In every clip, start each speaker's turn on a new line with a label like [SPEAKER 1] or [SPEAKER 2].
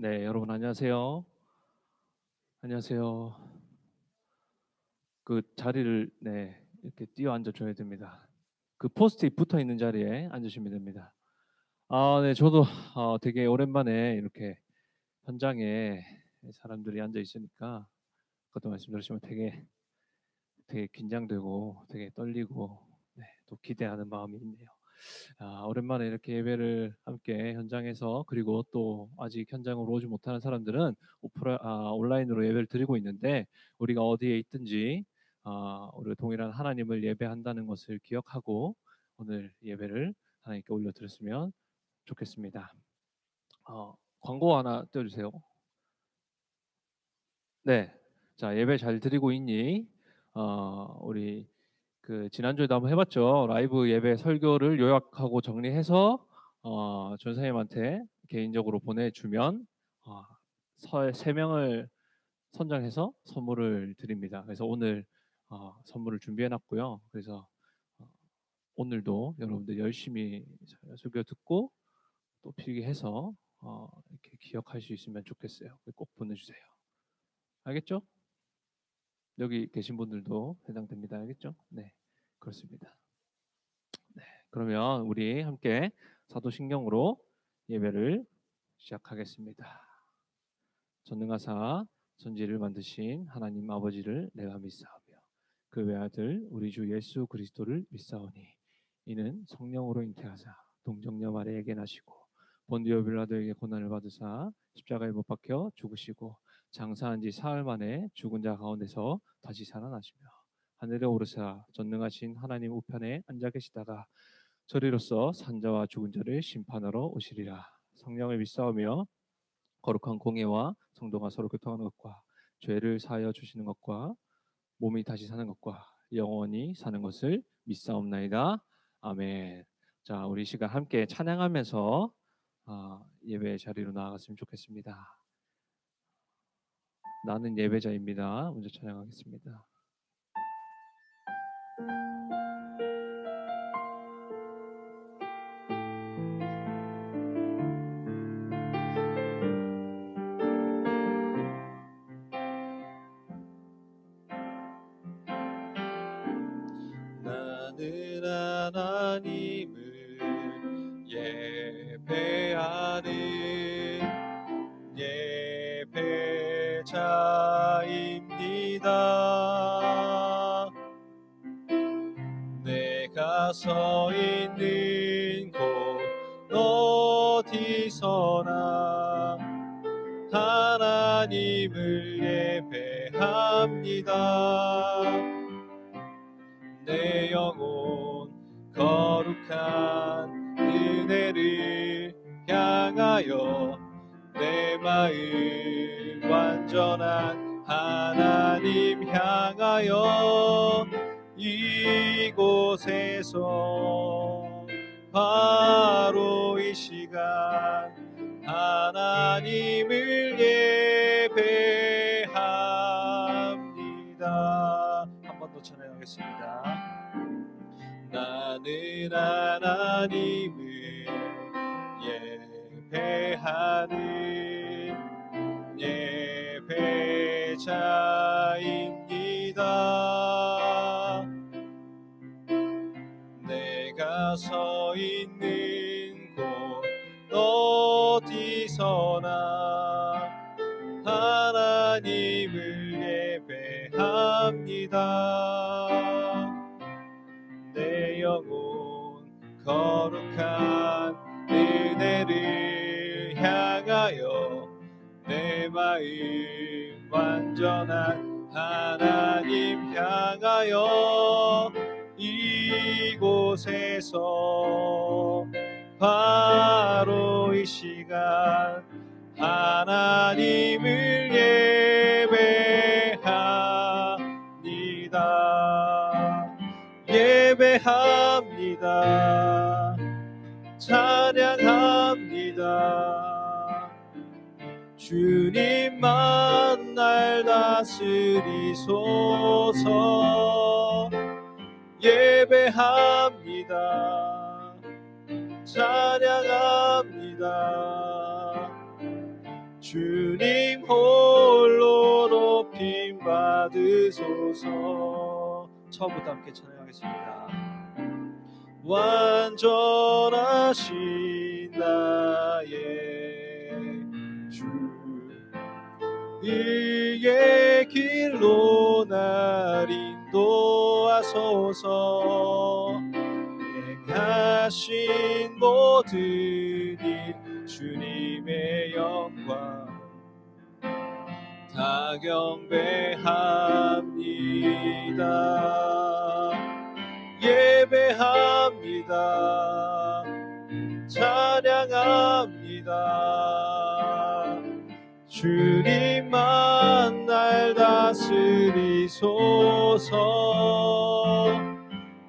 [SPEAKER 1] 네, 여러분 안녕하세요. 안녕하세요. 그 자리를 이렇게 뛰어 앉아 줘야 됩니다. 그 포스트잇 붙어 있는 자리에 앉으시면 됩니다. 네, 저도 되게 오랜만에 이렇게 현장에 사람들이 앉아 있으니까 그것도 말씀 들으시면 되게 긴장되고 되게 떨리고 또 기대하는 마음이 있네요. 오랜만에 이렇게 예배를 함께 현장에서, 그리고 또 아직 현장으로 오지 못하는 사람들은 온라인으로 예배를 드리고 있는데, 우리가 어디에 있든지 우리 동일한 하나님을 예배한다는 것을 기억하고 오늘 예배를 하나님께 올려드렸으면 좋겠습니다. 광고 하나 띄워주세요. 네, 자, 예배 잘 드리고 있니? 우리 그 지난주에도 한번 해봤죠. 라이브 예배 설교를 요약하고 정리해서 전사님한테 개인적으로 보내주면 어, 3명을 선정해서 선물을 드립니다. 그래서 오늘 선물을 준비해놨고요. 그래서 어, 오늘도 여러분들 열심히 설교 듣고 또 필기해서 이렇게 기억할 수 있으면 좋겠어요. 꼭 보내주세요. 알겠죠? 여기 계신 분들도 해당됩니다. 알겠죠? 네, 그렇습니다. 네, 그러면 우리 함께 사도신경으로 예배를 시작하겠습니다. 전능하사 전지를 만드신 하나님 아버지를 내가 믿사오며 그 외아들 우리 주 예수 그리스도를 믿사오니 이는 성령으로 잉태하사 동정녀 마리아에게 나시고 본디오 빌라도에게 고난을 받으사 십자가에 못 박혀 죽으시고 장사한 지 사흘 만에 죽은 자 가운데서 다시 살아나시며 하늘에 오르사 전능하신 하나님 우편에 앉아 계시다가 저리로서 산자와 죽은 자를 심판하러 오시리라. 성령을 믿사오며 거룩한 공예와 성도가 서로 교통하는 것과 죄를 사하여 주시는 것과 몸이 다시 사는 것과 영원히 사는 것을 믿사옵나이다. 아멘. 자, 우리 시간 함께 찬양하면서 예배 자리로 나아갔으면 좋겠습니다. 나는 예배자입니다. 먼저 찬양하겠습니다. 나는 하나님을 예배하는 예배자입니다. 내가 서 있는 곳 어디서나 하나님을 예배합니다. 내 영혼 거룩한 은혜를 향하여 내 마음 완전한 하나님 향하여 이곳에서 바로 이 시간 하나님을 예배합니다. 한 번 더 찬양하겠습니다. 나는 하나님을 예배하는 예배자입니다. 내가 서 있는 곳 어디서나 하나님을 예배합니다. 내 영혼 거룩한 은혜를 향하여 내 마음 완전한 하나님 향하여 이곳에서 바로 이 시간 하나님을 예배합니다. 예배합니다. 찬양합니다. 주님만 날 다스리소서. 예배합니다. 찬양합니다. 주님 홀로 높임 받으소서. 처음부터 함께 찬양하겠습니다. 완전하신 나의 주, 이의 길로 날 인도하소서. 행하신 모든 일 주님의 영광 다 경배합니다. 예배합니다. 찬양합니다. 주님만 날 다스리소서.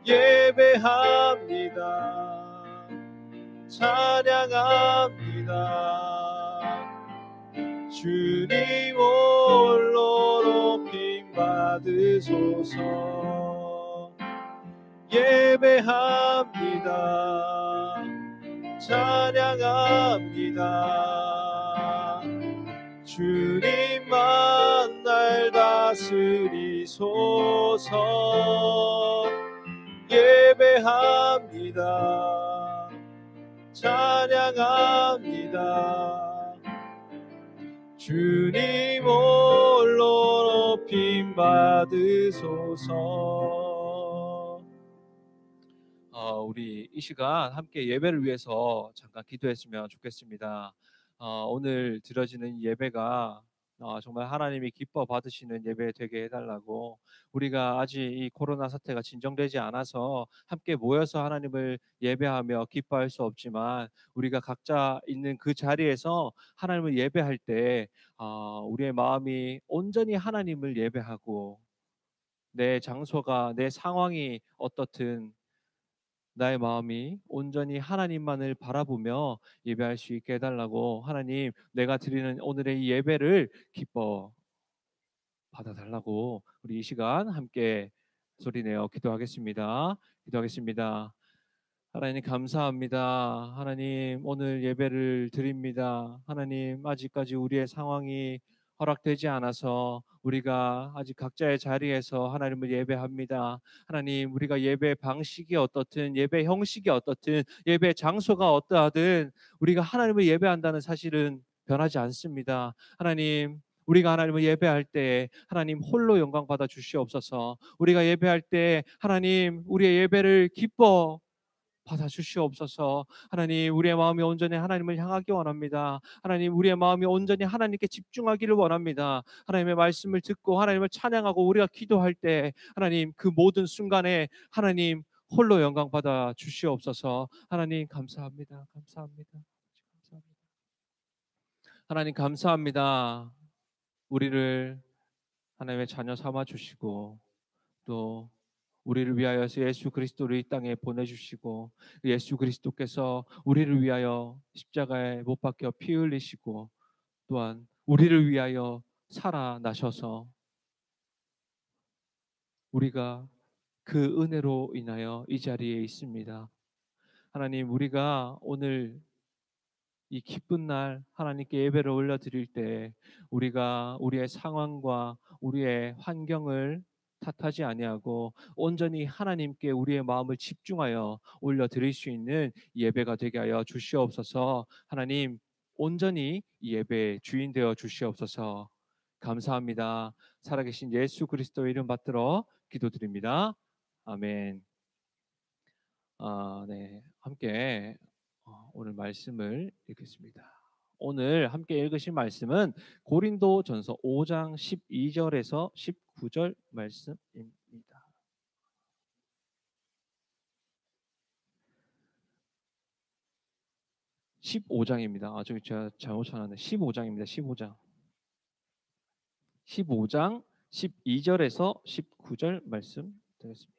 [SPEAKER 1] 예배합니다. 찬양합니다. 주님 홀로 높임 받으소서. 예배합니다. 찬양합니다. 주님만 날 다스리소서. 예배합니다. 찬양합니다. 주님 홀로 높임 받으소서. 우리 이 시간 함께 예배를 위해서 잠깐 기도했으면 좋겠습니다. 오늘 드려지는 예배가 정말 하나님이 기뻐 받으시는 예배 되게 해달라고, 우리가 아직 이 코로나 사태가 진정되지 않아서 함께 모여서 하나님을 예배하며 기뻐할 수 없지만, 우리가 각자 있는 그 자리에서 하나님을 예배할 때 우리의 마음이 온전히 하나님을 예배하고, 내 장소가, 내 상황이 어떻든 나의 마음이 온전히 하나님만을 바라보며 예배할 수 있게 해달라고, 하나님 내가 드리는 오늘의 이 예배를 기뻐 받아달라고 우리 이 시간 함께 소리내어 기도하겠습니다. 기도하겠습니다. 하나님 감사합니다. 하나님 오늘 예배를 드립니다. 하나님 아직까지 우리의 상황이 허락되지 않아서 우리가 아직 각자의 자리에서 하나님을 예배합니다. 하나님 우리가 예배 방식이 어떻든, 예배 형식이 어떻든, 예배 장소가 어떠하든 우리가 하나님을 예배한다는 사실은 변하지 않습니다. 하나님 우리가 하나님을 예배할 때 하나님 홀로 영광 받아 주시옵소서. 우리가 예배할 때 하나님 우리의 예배를 기뻐 받아 주시옵소서. 하나님 우리의 마음이 온전히 하나님을 향하기 원합니다. 하나님 우리의 마음이 온전히 하나님께 집중하기를 원합니다. 하나님의 말씀을 듣고 하나님을 찬양하고 우리가 기도할 때 하나님 그 모든 순간에 하나님 홀로 영광 받아 주시옵소서. 하나님 감사합니다. 감사합니다. 감사합니다. 하나님 감사합니다. 우리를 하나님의 자녀 삼아 주시고, 또 우리를 위하여 예수 그리스도를 이 땅에 보내주시고, 예수 그리스도께서 우리를 위하여 십자가에 못 박혀 피 흘리시고, 또한 우리를 위하여 살아나셔서 우리가 그 은혜로 인하여 이 자리에 있습니다. 하나님 우리가 오늘 이 기쁜 날 하나님께 예배를 올려드릴 때 우리가 우리의 상황과 우리의 환경을 탓하지 아니하고 온전히 하나님께 우리의 마음을 집중하여 올려드릴 수 있는 예배가 되게 하여 주시옵소서. 하나님 온전히 이 예배의 주인 되어 주시옵소서. 감사합니다. 살아계신 예수 그리스도의 이름 받들어 기도드립니다. 아멘. 네, 함께 오늘 말씀을 읽겠습니다. 오늘 함께 읽으실 말씀은 고린도전서 5장 12절에서 19절 말씀입니다. 15장입니다. 저기 제가 잘못 찾았네. 15장입니다. 15장. 15장 12절에서 19절 말씀 드리겠습니다.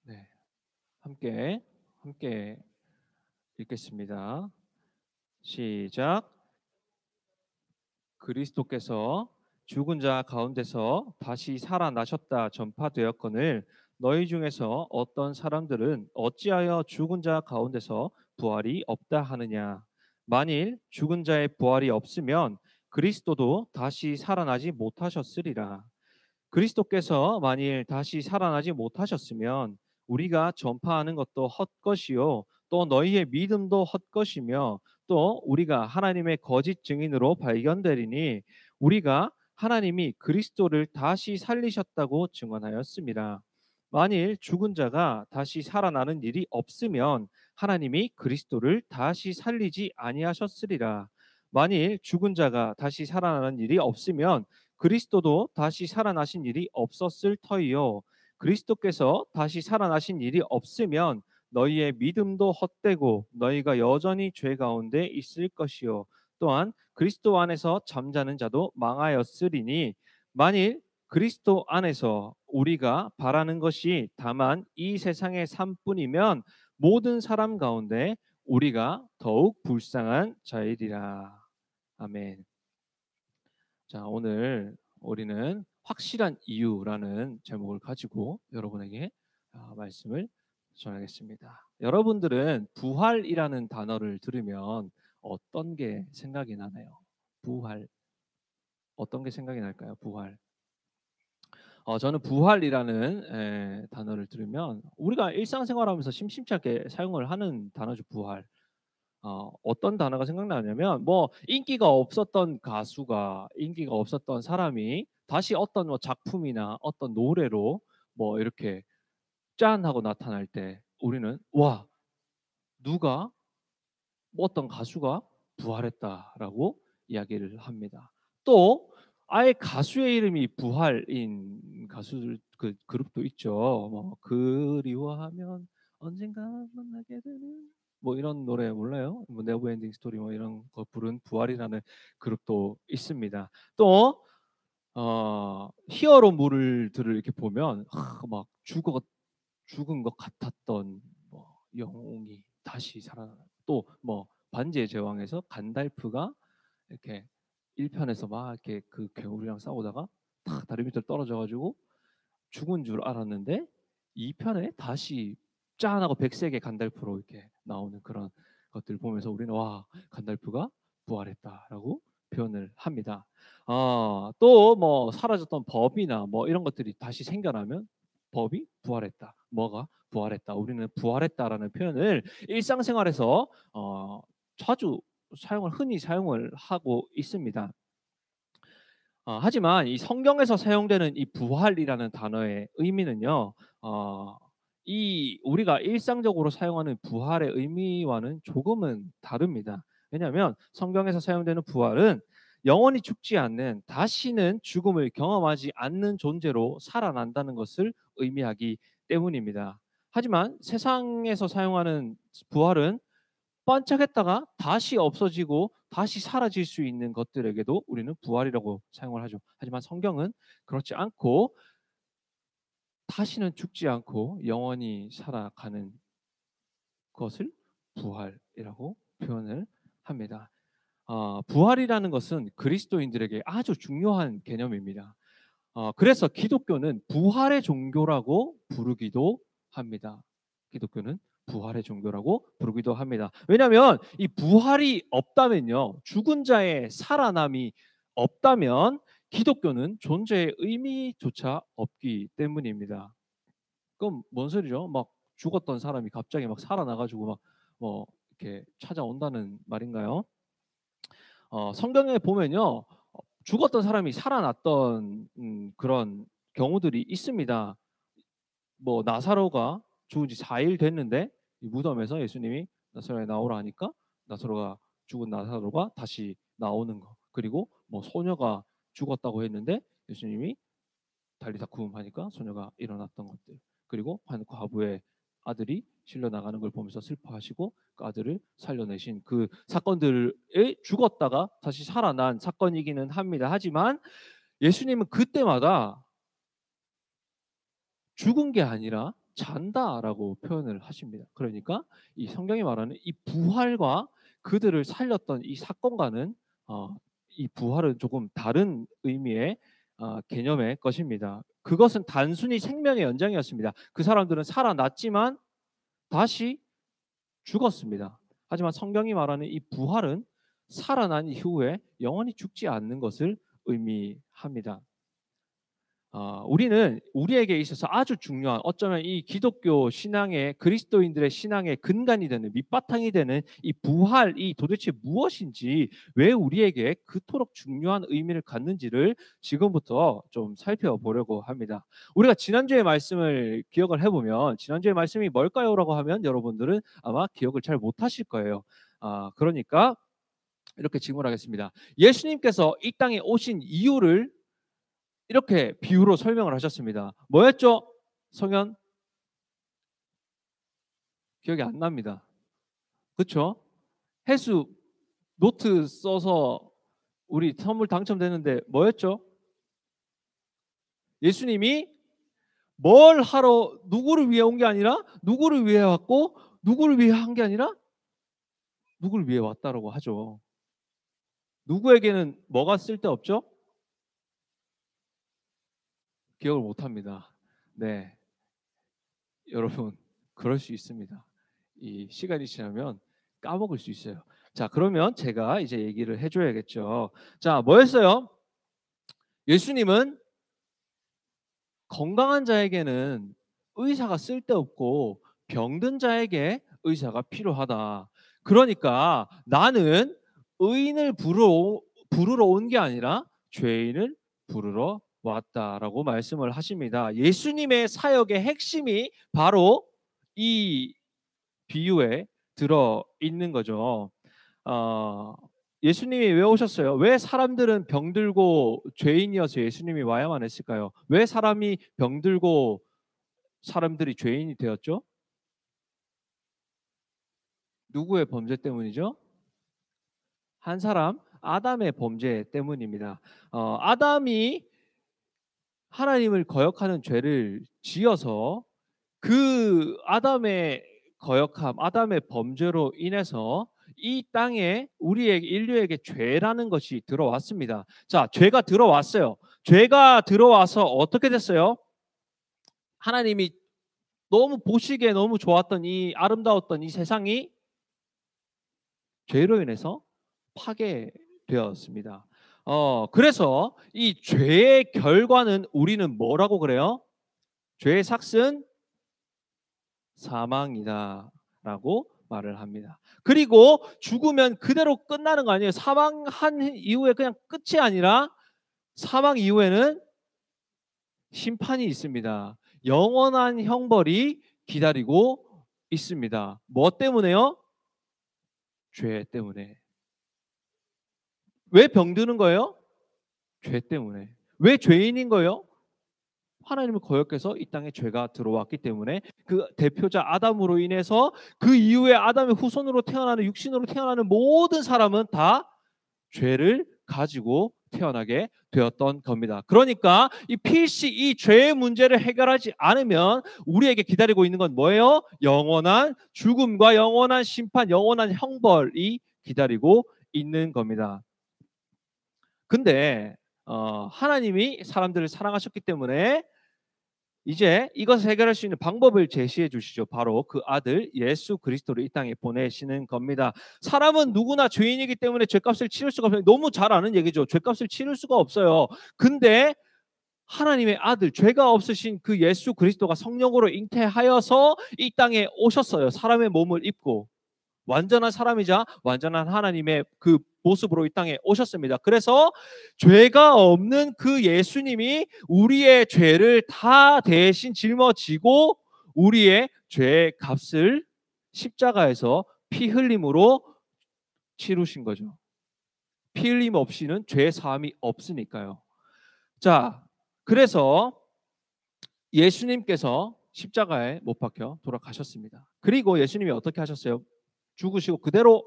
[SPEAKER 1] 네, 함께 읽겠습니다. 시작. 그리스도께서 죽은 자 가운데서 다시 살아나셨다 전파되었거늘 너희 중에서 어떤 사람들은 어찌하여 죽은 자 가운데서 부활이 없다 하느냐? 만일 죽은 자의 부활이 없으면 그리스도도 다시 살아나지 못하셨으리라. 그리스도께서 만일 다시 살아나지 못하셨으면 우리가 전파하는 것도 헛것이요 또 너희의 믿음도 헛것이며 또 우리가 하나님의 거짓 증인으로 발견되리니 우리가 하나님이 그리스도를 다시 살리셨다고 증언하였습니다. 만일 죽은 자가 다시 살아나는 일이 없으면 하나님이 그리스도를 다시 살리지 아니하셨으리라. 만일 죽은 자가 다시 살아나는 일이 없으면 그리스도도 다시 살아나신 일이 없었을 터이요. 그리스도께서 다시 살아나신 일이 없으면 너희의 믿음도 헛되고 너희가 여전히 죄 가운데 있을 것이요. 또한 그리스도 안에서 잠자는 자도 망하였으리니 만일 그리스도 안에서 우리가 바라는 것이 다만 이 세상의 삶뿐이면 모든 사람 가운데 우리가 더욱 불쌍한 자이리라. 아멘. 자, 오늘 우리는 확실한 이유라는 제목을 가지고 여러분에게 말씀을 전하겠습니다. 여러분들은 부활이라는 단어를 들으면 어떤 게 생각이 나나요? 부활. 어떤 게 생각이 날까요? 부활. 저는 부활이라는 단어를 들으면 우리가 일상생활하면서 심심치 않게 사용을 하는 단어죠, 부활. 어떤 단어가 생각나냐면 뭐 인기가 없었던 가수가 인기가 없었던 사람이 다시 어떤 뭐 작품이나 어떤 노래로 뭐 이렇게 짠 하고 나타날 때 우리는 와 누가 뭐 어떤 가수가 부활했다라고 이야기를 합니다. 또 아예 가수의 이름이 부활인 가수들 그 그룹도 있죠. 뭐 그리워하면 언젠가 만나게 되는 뭐 이런 노래 몰라요? 뭐 네버 엔딩 스토리 뭐 이런 거 부른 부활이라는 그룹도 있습니다. 또 히어로물들을 이렇게 보면 막 죽은 것 같았던 뭐 영웅이 다시 살아나는 또뭐 반지의 제왕에서 간달프가 이렇게 1편에서 막 이렇게 그 괴물이랑 싸우다가 탁 다리 밑으로 떨어져 가지고 죽은 줄 알았는데 2편에 다시 짠하고 백색의 간달프로 이렇게 나오는 그런 것들 보면서 우리는 와 간달프가 부활했다라고 표현을 합니다. 또 뭐 사라졌던 법이나 뭐 이런 것들이 다시 생겨나면 법이 부활했다. 뭐가 부활했다. 우리는 부활했다라는 표현을 일상생활에서 자주 흔히 사용을 하고 있습니다. 하지만 이 성경에서 사용되는 이 부활이라는 단어의 의미는요. 이 우리가 일상적으로 사용하는 부활의 의미와는 조금은 다릅니다. 왜냐하면 성경에서 사용되는 부활은 영원히 죽지 않는 다시는 죽음을 경험하지 않는 존재로 살아난다는 것을 의미하기 때문입니다. 하지만 세상에서 사용하는 부활은 반짝했다가 다시 없어지고 다시 사라질 수 있는 것들에게도 우리는 부활이라고 사용을 하죠. 하지만 성경은 그렇지 않고 다시는 죽지 않고 영원히 살아가는 것을 부활이라고 표현을 합니다. 부활이라는 것은 그리스도인들에게 아주 중요한 개념입니다. 그래서 기독교는 부활의 종교라고 부르기도 합니다. 기독교는 부활의 종교라고 부르기도 합니다. 왜냐하면 이 부활이 없다면요, 죽은 자의 살아남이 없다면 기독교는 존재의 의미조차 없기 때문입니다. 그럼 뭔 소리죠? 막 죽었던 사람이 갑자기 막 살아나가지고 막 뭐 이렇게 찾아온다는 말인가요? 성경에 보면요, 죽었던 사람이 살아났던 그런 경우들이 있습니다. 뭐 나사로가 죽은 지 4일 됐는데 이 무덤에서 예수님이 나사로야 나오라 하니까 나사로가 죽은 나사로가 다시 나오는 거. 그리고 뭐 소녀가 죽었다고 했는데 예수님이 달리다쿰 하니까 소녀가 일어났던 것들. 그리고 한 과부의 아들이 실려 나가는 걸 보면서 슬퍼하시고 그 아들을 살려내신 그 사건들에 죽었다가 다시 살아난 사건이기는 합니다. 하지만 예수님은 그때마다 죽은 게 아니라 잔다라고 표현을 하십니다. 그러니까 이 성경이 말하는 이 부활과 그들을 살렸던 이 사건과는 이 부활은 조금 다른 의미의 개념의 것입니다. 그것은 단순히 생명의 연장이었습니다. 그 사람들은 살아났지만 다시 죽었습니다. 하지만 성경이 말하는 이 부활은 살아난 이후에 영원히 죽지 않는 것을 의미합니다. 우리는 우리에게 있어서 아주 중요한, 어쩌면 이 기독교 신앙의, 그리스도인들의 신앙의 근간이 되는, 밑바탕이 되는 이 부활이 도대체 무엇인지, 왜 우리에게 그토록 중요한 의미를 갖는지를 지금부터 좀 살펴보려고 합니다. 우리가 지난주의 말씀을 기억을 해보면, 지난주의 말씀이 뭘까요? 라고 하면 여러분들은 아마 기억을 잘 못하실 거예요. 그러니까 이렇게 질문하겠습니다. 예수님께서 이 땅에 오신 이유를 이렇게 비유로 설명을 하셨습니다. 뭐였죠? 성현? 기억이 안 납니다. 그렇죠? 해수 노트 써서 우리 선물 당첨되는데 뭐였죠? 예수님이 뭘 하러, 누구를 위해 온 게 아니라 누구를 위해 왔고, 누구를 위해 한 게 아니라 누구를 위해 왔다라고 하죠. 누구에게는 뭐가 쓸데없죠? 기억을 못합니다. 네, 여러분 그럴 수 있습니다. 이 시간이 지나면 까먹을 수 있어요. 자, 그러면 제가 이제 얘기를 해줘야겠죠. 자, 뭐였어요? 예수님은 건강한 자에게는 의사가 쓸데없고 병든 자에게 의사가 필요하다. 그러니까 나는 의인을 부르러 온 게 아니라 죄인을 부르러 왔다라고 말씀을 하십니다. 예수님의 사역의 핵심이 바로 이 비유에 들어 있는 거죠. 예수님이 왜 오셨어요? 왜 사람들은 병들고 죄인이어서 예수님이 와야만 했을까요? 왜 사람이 병들고 사람들이 죄인이 되었죠? 누구의 범죄 때문이죠? 한 사람, 아담의 범죄 때문입니다. 아담이 하나님을 거역하는 죄를 지어서 그 아담의 거역함, 아담의 범죄로 인해서 이 땅에 우리에게, 인류에게 죄라는 것이 들어왔습니다. 자, 죄가 들어왔어요. 죄가 들어와서 어떻게 됐어요? 하나님이 너무 보시기에 너무 좋았던 이 아름다웠던 이 세상이 죄로 인해서 파괴되었습니다. 그래서 이 죄의 결과는 우리는 뭐라고 그래요? 죄의 삭은 사망이다라고 말을 합니다. 그리고 죽으면 그대로 끝나는 거 아니에요. 사망한 이후에 그냥 끝이 아니라 사망 이후에는 심판이 있습니다. 영원한 형벌이 기다리고 있습니다. 뭐 때문에요? 죄 때문에. 왜 병드는 거예요? 죄 때문에. 왜 죄인인 거예요? 하나님을 거역해서 이 땅에 죄가 들어왔기 때문에, 그 대표자 아담으로 인해서 그 이후에 아담의 후손으로 태어나는, 육신으로 태어나는 모든 사람은 다 죄를 가지고 태어나게 되었던 겁니다. 그러니까 이 필시 이 죄의 문제를 해결하지 않으면 우리에게 기다리고 있는 건 뭐예요? 영원한 죽음과 영원한 심판, 영원한 형벌이 기다리고 있는 겁니다. 근데 하나님이 사람들을 사랑하셨기 때문에 이제 이것을 해결할 수 있는 방법을 제시해 주시죠. 바로 그 아들 예수 그리스도를 이 땅에 보내시는 겁니다. 사람은 누구나 죄인이기 때문에 죄값을 치를 수가 없어요. 너무 잘 아는 얘기죠. 죄값을 치를 수가 없어요. 근데 하나님의 아들, 죄가 없으신 그 예수 그리스도가 성령으로 잉태하여서 이 땅에 오셨어요. 사람의 몸을 입고. 완전한 사람이자 완전한 하나님의 그 모습으로 이 땅에 오셨습니다. 그래서 죄가 없는 그 예수님이 우리의 죄를 다 대신 짊어지고 우리의 죄의 값을 십자가에서 피 흘림으로 치르신 거죠. 피 흘림 없이는 죄 사함이 없으니까요. 자, 그래서 예수님께서 십자가에 못 박혀 돌아가셨습니다. 그리고 예수님이 어떻게 하셨어요? 죽으시고 그대로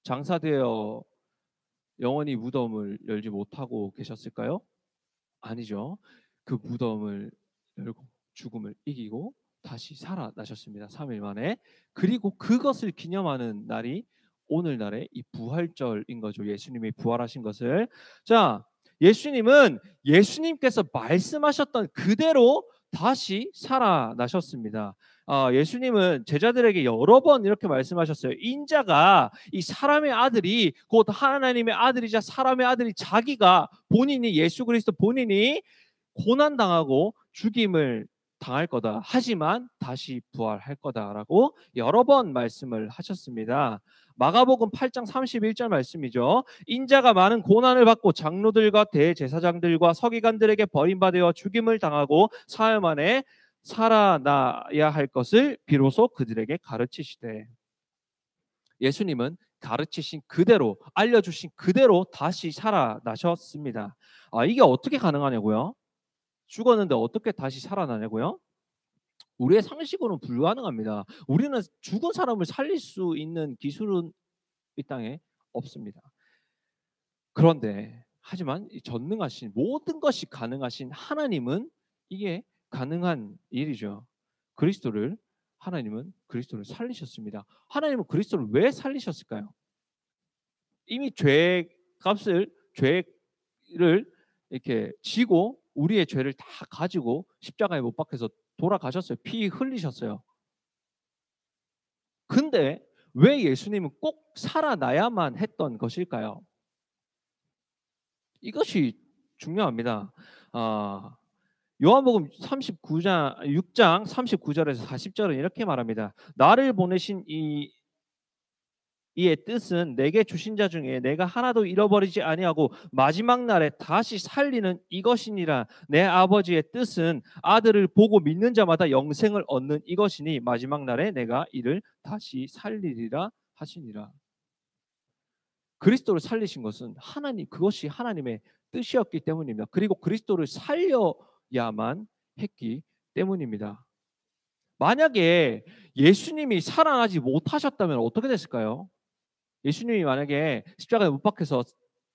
[SPEAKER 1] 장사되어 영원히 무덤을 열지 못하고 계셨을까요? 아니죠. 그 무덤을 열고 죽음을 이기고 다시 살아나셨습니다. 3일 만에. 그리고 그것을 기념하는 날이 오늘날의 이 부활절인 거죠. 예수님이 부활하신 것을. 자, 예수님은 예수님께서 말씀하셨던 그대로 다시 살아나셨습니다. 예수님은 제자들에게 여러 번 이렇게 말씀하셨어요. 인자가 이 사람의 아들이 곧 하나님의 아들이자 사람의 아들이 자기가 본인이 예수 그리스도 본인이 고난당하고 죽임을 당할 거다. 하지만 다시 부활할 거다라고 여러 번 말씀을 하셨습니다. 마가복음 8장 31절 말씀이죠. 인자가 많은 고난을 받고 장로들과 대제사장들과 서기관들에게 버림받아 죽임을 당하고 사흘 만에 살아나야 할 것을 비로소 그들에게 가르치시되, 예수님은 가르치신 그대로 알려주신 그대로 다시 살아나셨습니다. 이게 어떻게 가능하냐고요? 죽었는데 어떻게 다시 살아나냐고요? 우리의 상식으로는 불가능합니다. 우리는 죽은 사람을 살릴 수 있는 기술은 이 땅에 없습니다. 그런데 하지만 이 전능하신 모든 것이 가능하신 하나님은 이게 가능한 일이죠. 하나님은 그리스도를 살리셨습니다. 하나님은 그리스도를 왜 살리셨을까요? 이미 죄의 값을 죄를 이렇게 지고 우리의 죄를 다 가지고 십자가에 못 박혀서 돌아가셨어요. 피 흘리셨어요. 근데 왜 예수님은 꼭 살아나야만 했던 것일까요? 이것이 중요합니다. 요한복음 6장 39절에서 40절은 이렇게 말합니다. 나를 보내신 이의 뜻은 내게 주신 자 중에 내가 하나도 잃어버리지 아니하고 마지막 날에 다시 살리는 이것이니라. 내 아버지의 뜻은 아들을 보고 믿는 자마다 영생을 얻는 이것이니 마지막 날에 내가 이를 다시 살리리라 하시니라. 그리스도를 살리신 것은 그것이 하나님의 뜻이었기 때문입니다. 그리고 그리스도를 살려야만 했기 때문입니다. 만약에 예수님이 살아나지 못하셨다면 어떻게 됐을까요? 예수님이 만약에 십자가에 못 박혀서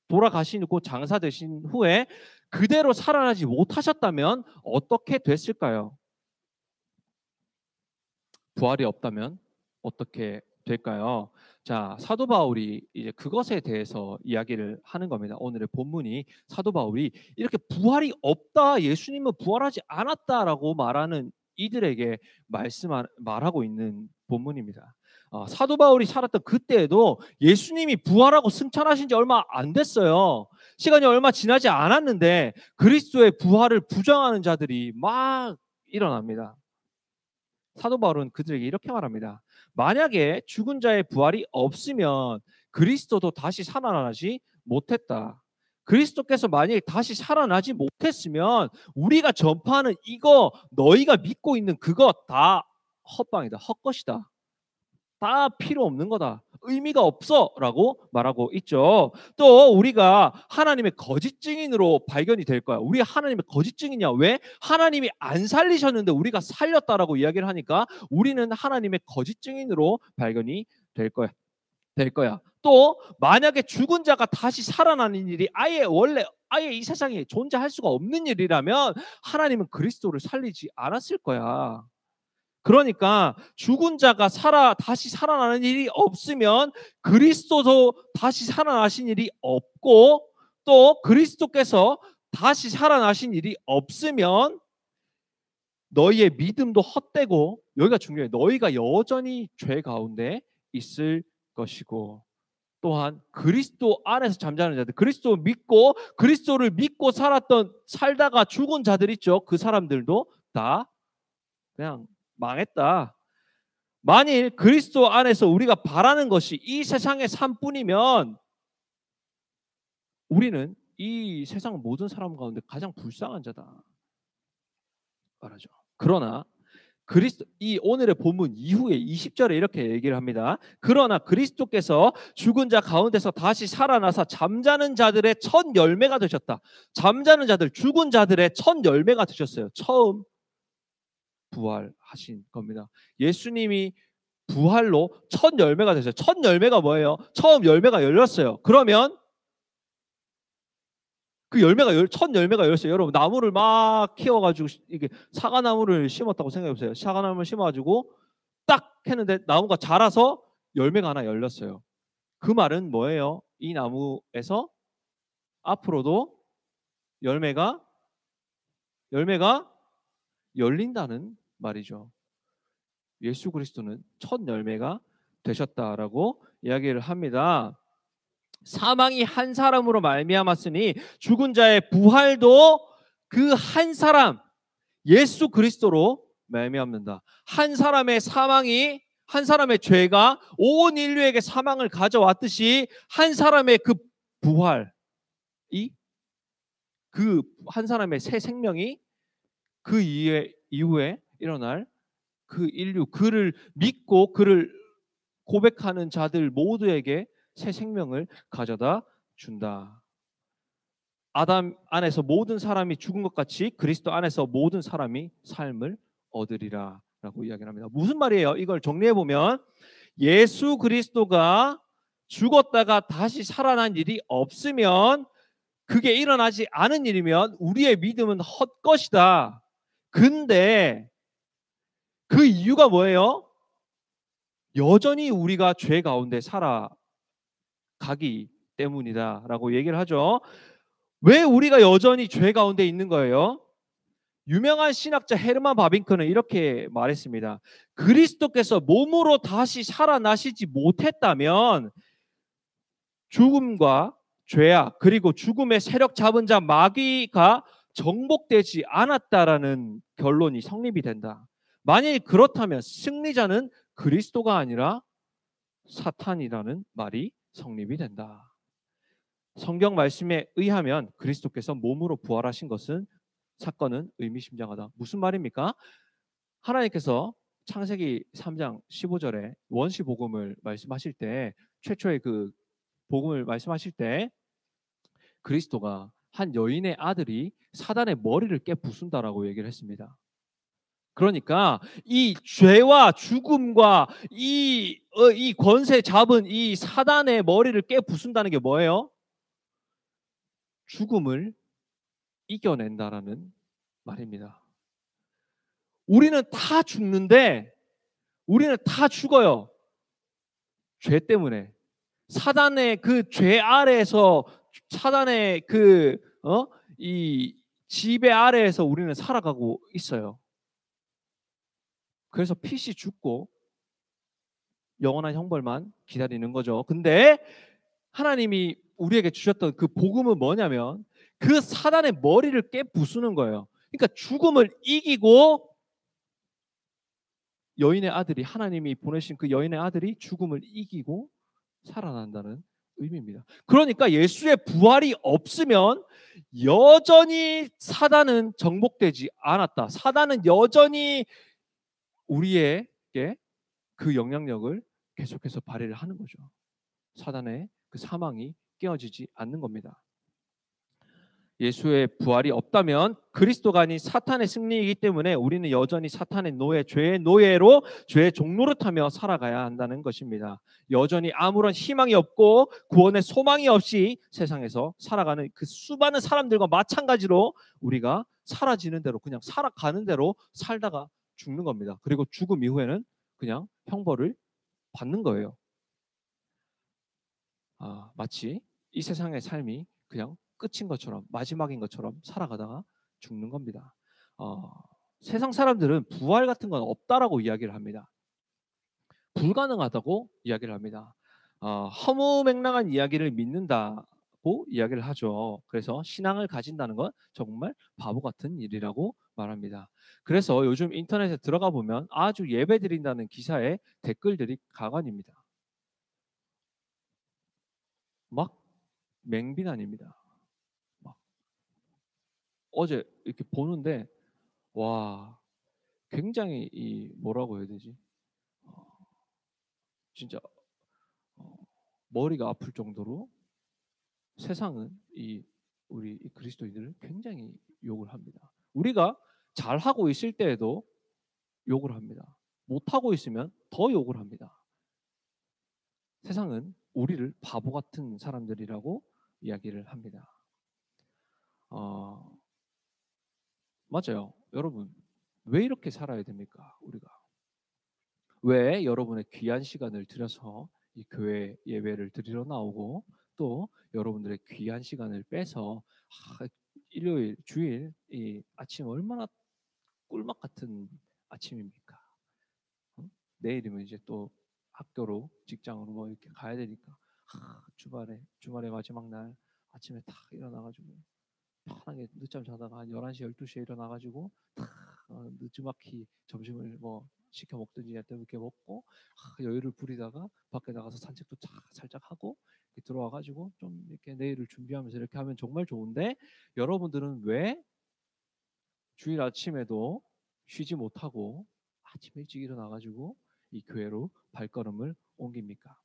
[SPEAKER 1] 돌아가시고 장사되신 후에 그대로 살아나지 못하셨다면 어떻게 됐을까요? 부활이 없다면 어떻게 될까요? 자, 사도 바울이 이제 그것에 대해서 이야기를 하는 겁니다. 오늘의 본문이 사도 바울이 이렇게 부활이 없다, 예수님은 부활하지 않았다라고 말하는 이들에게 말하고 있는 본문입니다. 사도 바울이 살았던 그때에도 예수님이 부활하고 승천하신 지 얼마 안 됐어요. 시간이 얼마 지나지 않았는데 그리스도의 부활을 부정하는 자들이 막 일어납니다. 사도 바울은 그들에게 이렇게 말합니다. 만약에 죽은 자의 부활이 없으면 그리스도도 다시 살아나지 못했다. 그리스도께서 만약에 다시 살아나지 못했으면 우리가 전파하는 이거, 너희가 믿고 있는 그거 다 헛방이다, 헛것이다, 다 필요 없는 거다, 의미가 없어 라고 말하고 있죠. 또 우리가 하나님의 거짓 증인으로 발견이 될 거야. 우리 하나님의 거짓 증인이야. 왜? 하나님이 안 살리셨는데 우리가 살렸다라고 이야기를 하니까 우리는 하나님의 거짓 증인으로 발견이 될 거야. 또 만약에 죽은 자가 다시 살아나는 일이 아예 이 세상에 존재할 수가 없는 일이라면 하나님은 그리스도를 살리지 않았을 거야. 그러니까 죽은 자가 다시 살아나는 일이 없으면 그리스도도 다시 살아나신 일이 없고, 또 그리스도께서 다시 살아나신 일이 없으면 너희의 믿음도 헛되고, 여기가 중요해요. 너희가 여전히 죄 가운데 있을 것이고, 또한 그리스도 안에서 잠자는 자들, 그리스도를 믿고 살다가 죽은 자들 있죠. 그 사람들도 다 그냥 망했다. 만일 그리스도 안에서 우리가 바라는 것이 이 세상의 삶뿐이면 우리는 이 세상 모든 사람 가운데 가장 불쌍한 자다 말하죠. 그러나 이 오늘의 본문 이후에 20절에 이렇게 얘기를 합니다. 그러나 그리스도께서 죽은 자 가운데서 다시 살아나사 잠자는 자들의 첫 열매가 되셨다. 잠자는 자들, 죽은 자들의 첫 열매가 되셨어요. 처음 부활하신 겁니다. 예수님이 부활로 첫 열매가 되셨어요. 첫 열매가 뭐예요? 처음 열매가 열렸어요. 그러면 그 첫 열매가 열렸어요. 여러분, 나무를 막 키워가지고 이게 사과나무를 심었다고 생각해보세요. 사과나무를 심어가지고 딱 했는데 나무가 자라서 열매가 하나 열렸어요. 그 말은 뭐예요? 이 나무에서 앞으로도 열매가 열린다는 말이죠. 예수 그리스도는 첫 열매가 되셨다라고 이야기를 합니다. 사망이 한 사람으로 말미암았으니 죽은 자의 부활도 그 한 사람 예수 그리스도로 말미암는다. 한 사람의 사망이, 한 사람의 죄가 온 인류에게 사망을 가져왔듯이 한 사람의 그 부활이, 그 한 사람의 새 생명이 그 이후에 일어날 그 인류, 그를 믿고 그를 고백하는 자들 모두에게 새 생명을 가져다 준다. 아담 안에서 모든 사람이 죽은 것 같이 그리스도 안에서 모든 사람이 삶을 얻으리라 라고 이야기를 합니다. 무슨 말이에요? 이걸 정리해 보면 예수 그리스도가 죽었다가 다시 살아난 일이 없으면, 그게 일어나지 않은 일이면 우리의 믿음은 헛것이다. 근데 그 이유가 뭐예요? 여전히 우리가 죄 가운데 살아가기 때문이다라고 얘기를 하죠. 왜 우리가 여전히 죄 가운데 있는 거예요? 유명한 신학자 헤르만 바빙크는 이렇게 말했습니다. 그리스도께서 몸으로 다시 살아나시지 못했다면 죽음과 죄악 그리고 죽음의 세력 잡은 자 마귀가 정복되지 않았다라는 결론이 성립이 된다. 만일 그렇다면 승리자는 그리스도가 아니라 사탄이라는 말이 성립이 된다. 성경 말씀에 의하면 그리스도께서 몸으로 부활하신 것은 사건은 의미심장하다. 무슨 말입니까? 하나님께서 창세기 3장 15절에 원시 복음을 말씀하실 때, 최초의 그 복음을 말씀하실 때 그리스도가 한 여인의 아들이 사단의 머리를 깨부순다라고 얘기를 했습니다. 그러니까 이 죄와 죽음과 이 권세 잡은 이 사단의 머리를 깨부순다는 게 뭐예요? 죽음을 이겨낸다라는 말입니다. 우리는 다 죽는데, 우리는 다 죽어요. 죄 때문에. 사단의 그 죄 아래에서, 사단의 이 지배 아래에서 우리는 살아가고 있어요. 그래서 필시 죽고 영원한 형벌만 기다리는 거죠. 근데 하나님이 우리에게 주셨던 그 복음은 뭐냐면 그 사단의 머리를 깨부수는 거예요. 그러니까 죽음을 이기고 여인의 아들이, 하나님이 보내신 그 여인의 아들이 죽음을 이기고 살아난다는 의미입니다. 그러니까 예수의 부활이 없으면 여전히 사단은 정복되지 않았다. 사단은 여전히 우리에게 그 영향력을 계속해서 발휘를 하는 거죠. 사단의 그 사망이 깨어지지 않는 겁니다. 예수의 부활이 없다면 그리스도가 아닌 사탄의 승리이기 때문에 우리는 여전히 사탄의 노예, 죄의 노예로 죄의 종노릇하며 살아가야 한다는 것입니다. 여전히 아무런 희망이 없고 구원의 소망이 없이 세상에서 살아가는 그 수많은 사람들과 마찬가지로 우리가 사라지는 대로, 그냥 살아가는 대로 살다가 죽는 겁니다. 그리고 죽음 이후에는 그냥 형벌을 받는 거예요. 마치 이 세상의 삶이 그냥 끝인 것처럼, 마지막인 것처럼 살아가다가 죽는 겁니다. 세상 사람들은 부활 같은 건 없다라고 이야기를 합니다. 불가능하다고 이야기를 합니다. 허무맹랑한 이야기를 믿는다고 이야기를 하죠. 그래서 신앙을 가진다는 건 정말 바보 같은 일이라고 말합니다. 그래서 요즘 인터넷에 들어가 보면 아주 예배 드린다는 기사에 댓글들이 가관입니다. 막 맹비난입니다. 어제 이렇게 보는데 와, 굉장히 이 뭐라고 해야 되지? 진짜 머리가 아플 정도로 세상은 우리 그리스도인들을 굉장히 욕을 합니다. 우리가 잘하고 있을 때에도 욕을 합니다. 못하고 있으면 더 욕을 합니다. 세상은 우리를 바보 같은 사람들이라고 이야기를 합니다. 맞아요. 여러분, 왜 이렇게 살아야 됩니까? 우리가 왜 여러분의 귀한 시간을 들여서 이 교회 예배를 드리러 나오고 또 여러분들의 귀한 시간을 빼서 일요일, 주일 이 아침 얼마나 꿀맛 같은 아침입니까? 내일이면 이제 또 학교로 직장으로 뭐 이렇게 가야 되니까 주말에 마지막 날 아침에 딱 일어나가지고 편하게 늦잠 자다가 한 11시 12시에 일어나가지고 늦지막히 점심을 뭐 시켜 먹든지 이렇게 먹고 여유를 부리다가 밖에 나가서 산책도 살짝 하고 들어와가지고 좀 이렇게 내일을 준비하면서 이렇게 하면 정말 좋은데, 여러분들은 왜 주일 아침에도 쉬지 못하고 아침 일찍 일어나가지고 이 교회로 발걸음을 옮깁니까?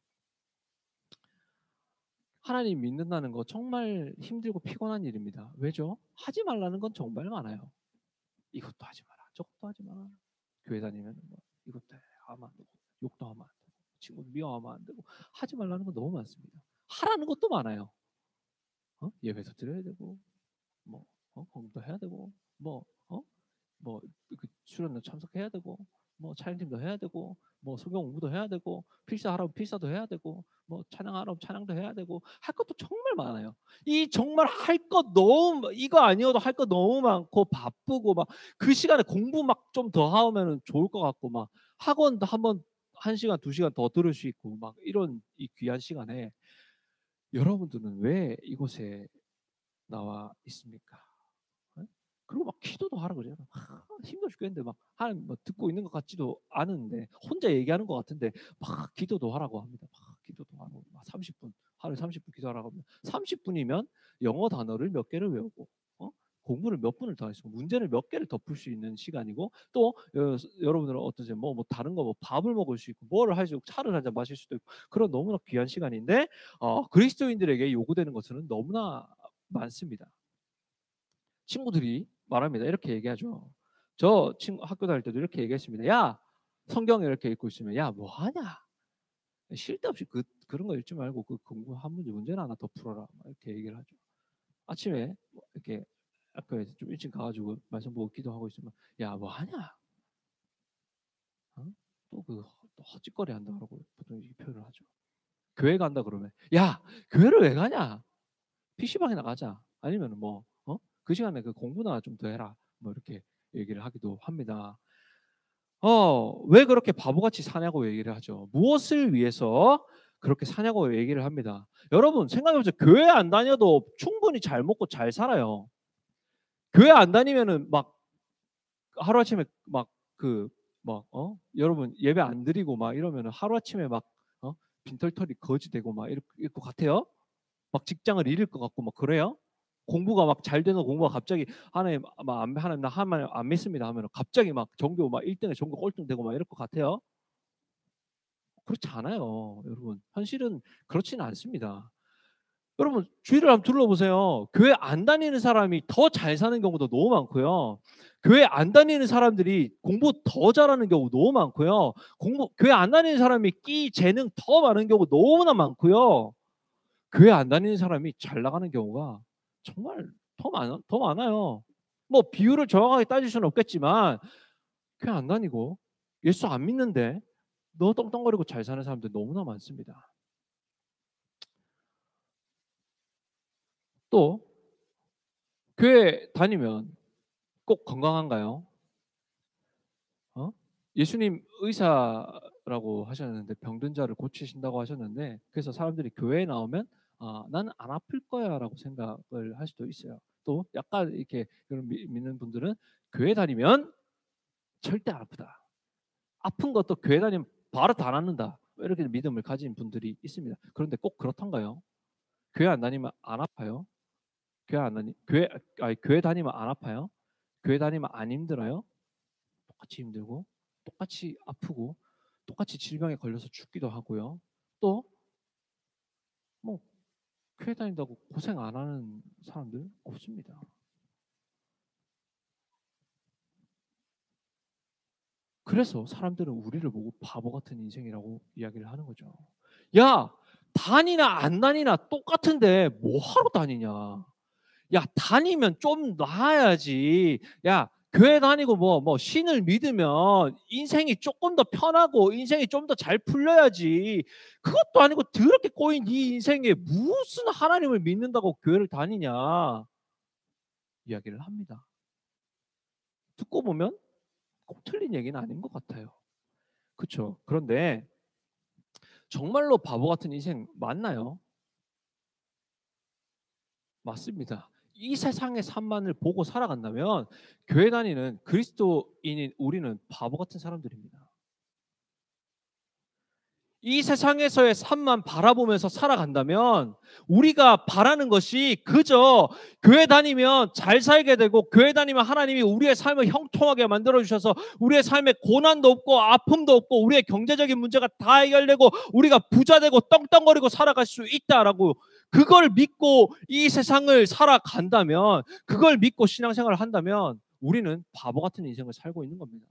[SPEAKER 1] 하나님 믿는다는 거 정말 힘들고 피곤한 일입니다. 왜죠? 하지 말라는 건 정말 많아요. 이것도 하지 마라, 저것도 하지 마라. 교회 다니면 뭐 이것도 하면 안 되고, 욕도 하면 안 되고, 친구 미워하면 안 되고, 하지 말라는 건 너무 많습니다. 하라는 것도 많아요. 예배도 드려야 되고, 뭐 공부도 해야 되고, 뭐그 수련회 참석해야 되고, 뭐 찬양팀도 해야 되고, 뭐 성경 공부도 해야 되고, 필사하라면 필사도 해야 되고, 뭐 찬양하라면 찬양도 해야 되고, 할 것도 정말 많아요. 이 정말 할 것 너무, 이거 아니어도 할 것 너무 많고 바쁘고, 막 그 시간에 공부 막 좀 더 하면은 좋을 것 같고, 막 학원도 한번 1시간 2시간 더 들을 수 있고, 막 이런 이 귀한 시간에 여러분들은 왜 이곳에 나와 있습니까? 그리고 막 기도도 하라 그래요. 힘들어 죽겠는데 막 하나님 뭐 듣고 있는 것 같지도 않은데, 혼자 얘기하는 것 같은데 막 기도도 하라고 합니다. 막 기도도 하고 막 30분, 하루에 30분 기도하라고 합니다. 30분이면 영어 단어를 몇 개를 외우고, 공부를 몇 분을 더 하시고, 문제를 몇 개를 더 풀 수 있는 시간이고, 또 여러분들은 어떠세요? 뭐 다른 거 뭐 밥을 먹을 수 있고, 뭐를 할 수 있고, 차를 한 잔 마실 수도 있고, 그런 너무나 귀한 시간인데 그리스도인들에게 요구되는 것은 너무나 많습니다. 친구들이 말합니다. 이렇게 얘기하죠. 저 친구 학교 다닐 때도 이렇게 얘기했습니다. 야, 성경에 이렇게 읽고 있으면 야, 뭐 하냐? 쉴 데 없이 그런 거 읽지 말고 그 공부 한 문제나 하나 더 풀어라. 이렇게 얘기를 하죠. 아침에 이렇게 학교에서 좀 일찍 가가지고 말씀 보고 기도하고 있으면 야, 뭐 하냐? 또 헛짓거리 한다고 보통 이 표현을 하죠. 교회 간다 그러면 야, 교회를 왜 가냐? PC방에 나가자. 아니면 그 시간에 그 공부나 좀 더 해라. 뭐 이렇게 얘기를 하기도 합니다. 왜 그렇게 바보같이 사냐고 얘기를 하죠. 무엇을 위해서 그렇게 사냐고 얘기를 합니다. 여러분 생각해보세요. 교회 안 다녀도 충분히 잘 먹고 잘 살아요. 교회 안 다니면은 막 하루아침에 여러분 예배 안 드리고 막 이러면은 하루아침에 막 빈털털이 거지 되고 막 이럴 것 같아요. 막 직장을 잃을 것 같고 막 그래요. 공부가 막 잘 되는 공부가 갑자기 하나님 나 하나님 안 믿습니다 하면 갑자기 막 전교 막 1등에 전교 꼴등 되고 막 이럴 것 같아요. 그렇지 않아요, 여러분. 현실은 그렇지는 않습니다. 여러분 주위를 한번 둘러보세요. 교회 안 다니는 사람이 더 잘 사는 경우도 너무 많고요. 교회 안 다니는 사람들이 공부 더 잘하는 경우 너무 많고요. 교회 안 다니는 사람이 재능 더 많은 경우 너무나 많고요. 교회 안 다니는 사람이 잘 나가는 경우가 정말 더 많아요. 뭐 비율을 정확하게 따질 수는 없겠지만 교회 안 다니고 예수 안 믿는데 너 떵떵거리고 잘 사는 사람들 너무나 많습니다. 또 교회 다니면 꼭 건강한가요? 예수님 의사라고 하셨는데 병든 자를 고치신다고 하셨는데, 그래서 사람들이 교회에 나오면 나는 안 아플 거야라고 생각을 할 수도 있어요. 또 약간 이렇게 믿는 분들은 교회 다니면 절대 안 아프다. 아픈 것도 교회 다니면 바로 다 낫는다. 이렇게 믿음을 가진 분들이 있습니다. 그런데 꼭 그렇던가요? 교회 안 다니면 안 아파요? 교회 다니면 안 아파요? 교회 다니면 안 힘들어요? 똑같이 힘들고 똑같이 아프고 똑같이 질병에 걸려서 죽기도 하고요. 또 뭐 교회 다닌다고 고생 안 하는 사람들 없습니다. 그래서 사람들은 우리를 보고 바보 같은 인생이라고 이야기를 하는 거죠. 야, 다니나 안 다니나 똑같은데 뭐 하러 다니냐? 야, 다니면 좀 나아야지. 야, 교회 다니고 신을 믿으면 인생이 조금 더 편하고 인생이 좀 더 잘 풀려야지. 그것도 아니고 더럽게 꼬인 네 인생에 무슨 하나님을 믿는다고 교회를 다니냐? 이야기를 합니다. 듣고 보면 꼭 틀린 얘기는 아닌 것 같아요. 그렇죠? 그런데 정말로 바보 같은 인생 맞나요? 맞습니다. 이 세상의 산만을 보고 살아간다면 교회 다니는 그리스도인인 우리는 바보 같은 사람들입니다. 이 세상에서의 삶만 바라보면서 살아간다면 우리가 바라는 것이 그저 교회 다니면 잘 살게 되고, 교회 다니면 하나님이 우리의 삶을 형통하게 만들어 주셔서 우리의 삶에 고난도 없고 아픔도 없고 우리의 경제적인 문제가 다 해결되고 우리가 부자 되고 떵떵거리고 살아갈 수 있다라고, 그걸 믿고 이 세상을 살아간다면, 그걸 믿고 신앙생활을 한다면 우리는 바보 같은 인생을 살고 있는 겁니다.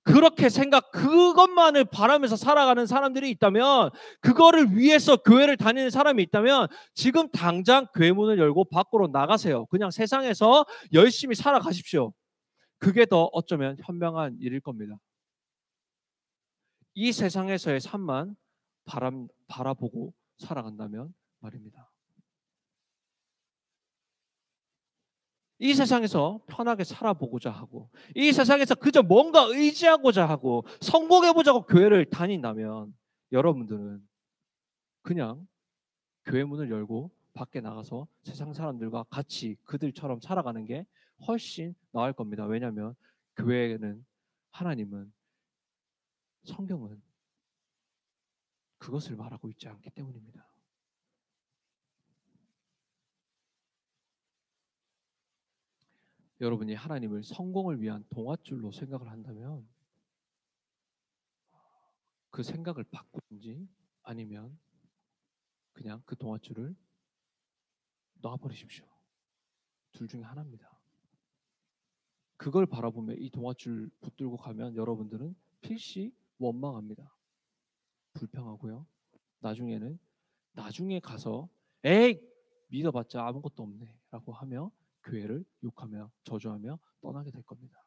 [SPEAKER 1] 그렇게 그것만을 바라면서 살아가는 사람들이 있다면, 그거를 위해서 교회를 다니는 사람이 있다면 지금 당장 교회 문을 열고 밖으로 나가세요. 그냥 세상에서 열심히 살아가십시오. 그게 더 어쩌면 현명한 일일 겁니다. 이 세상에서의 삶만 바라보고 살아간다면 말입니다. 이 세상에서 편하게 살아보고자 하고, 이 세상에서 그저 뭔가 의지하고자 하고 성공해보자고 교회를 다닌다면 여러분들은 그냥 교회 문을 열고 밖에 나가서 세상 사람들과 같이 그들처럼 살아가는 게 훨씬 나을 겁니다. 왜냐하면 교회는, 하나님은, 성경은 그것을 말하고 있지 않기 때문입니다. 여러분이 하나님을 성공을 위한 동아줄로 생각을 한다면 그 생각을 바꾸든지 아니면 그냥 그 동아줄을 놔버리십시오. 둘 중에 하나입니다. 그걸 바라보며 이 동아줄 붙들고 가면 여러분들은 필시 원망합니다. 불평하고요. 나중에 가서 에이 믿어봤자 아무것도 없네 라고 하며 교회를 욕하며 저주하며 떠나게 될 겁니다.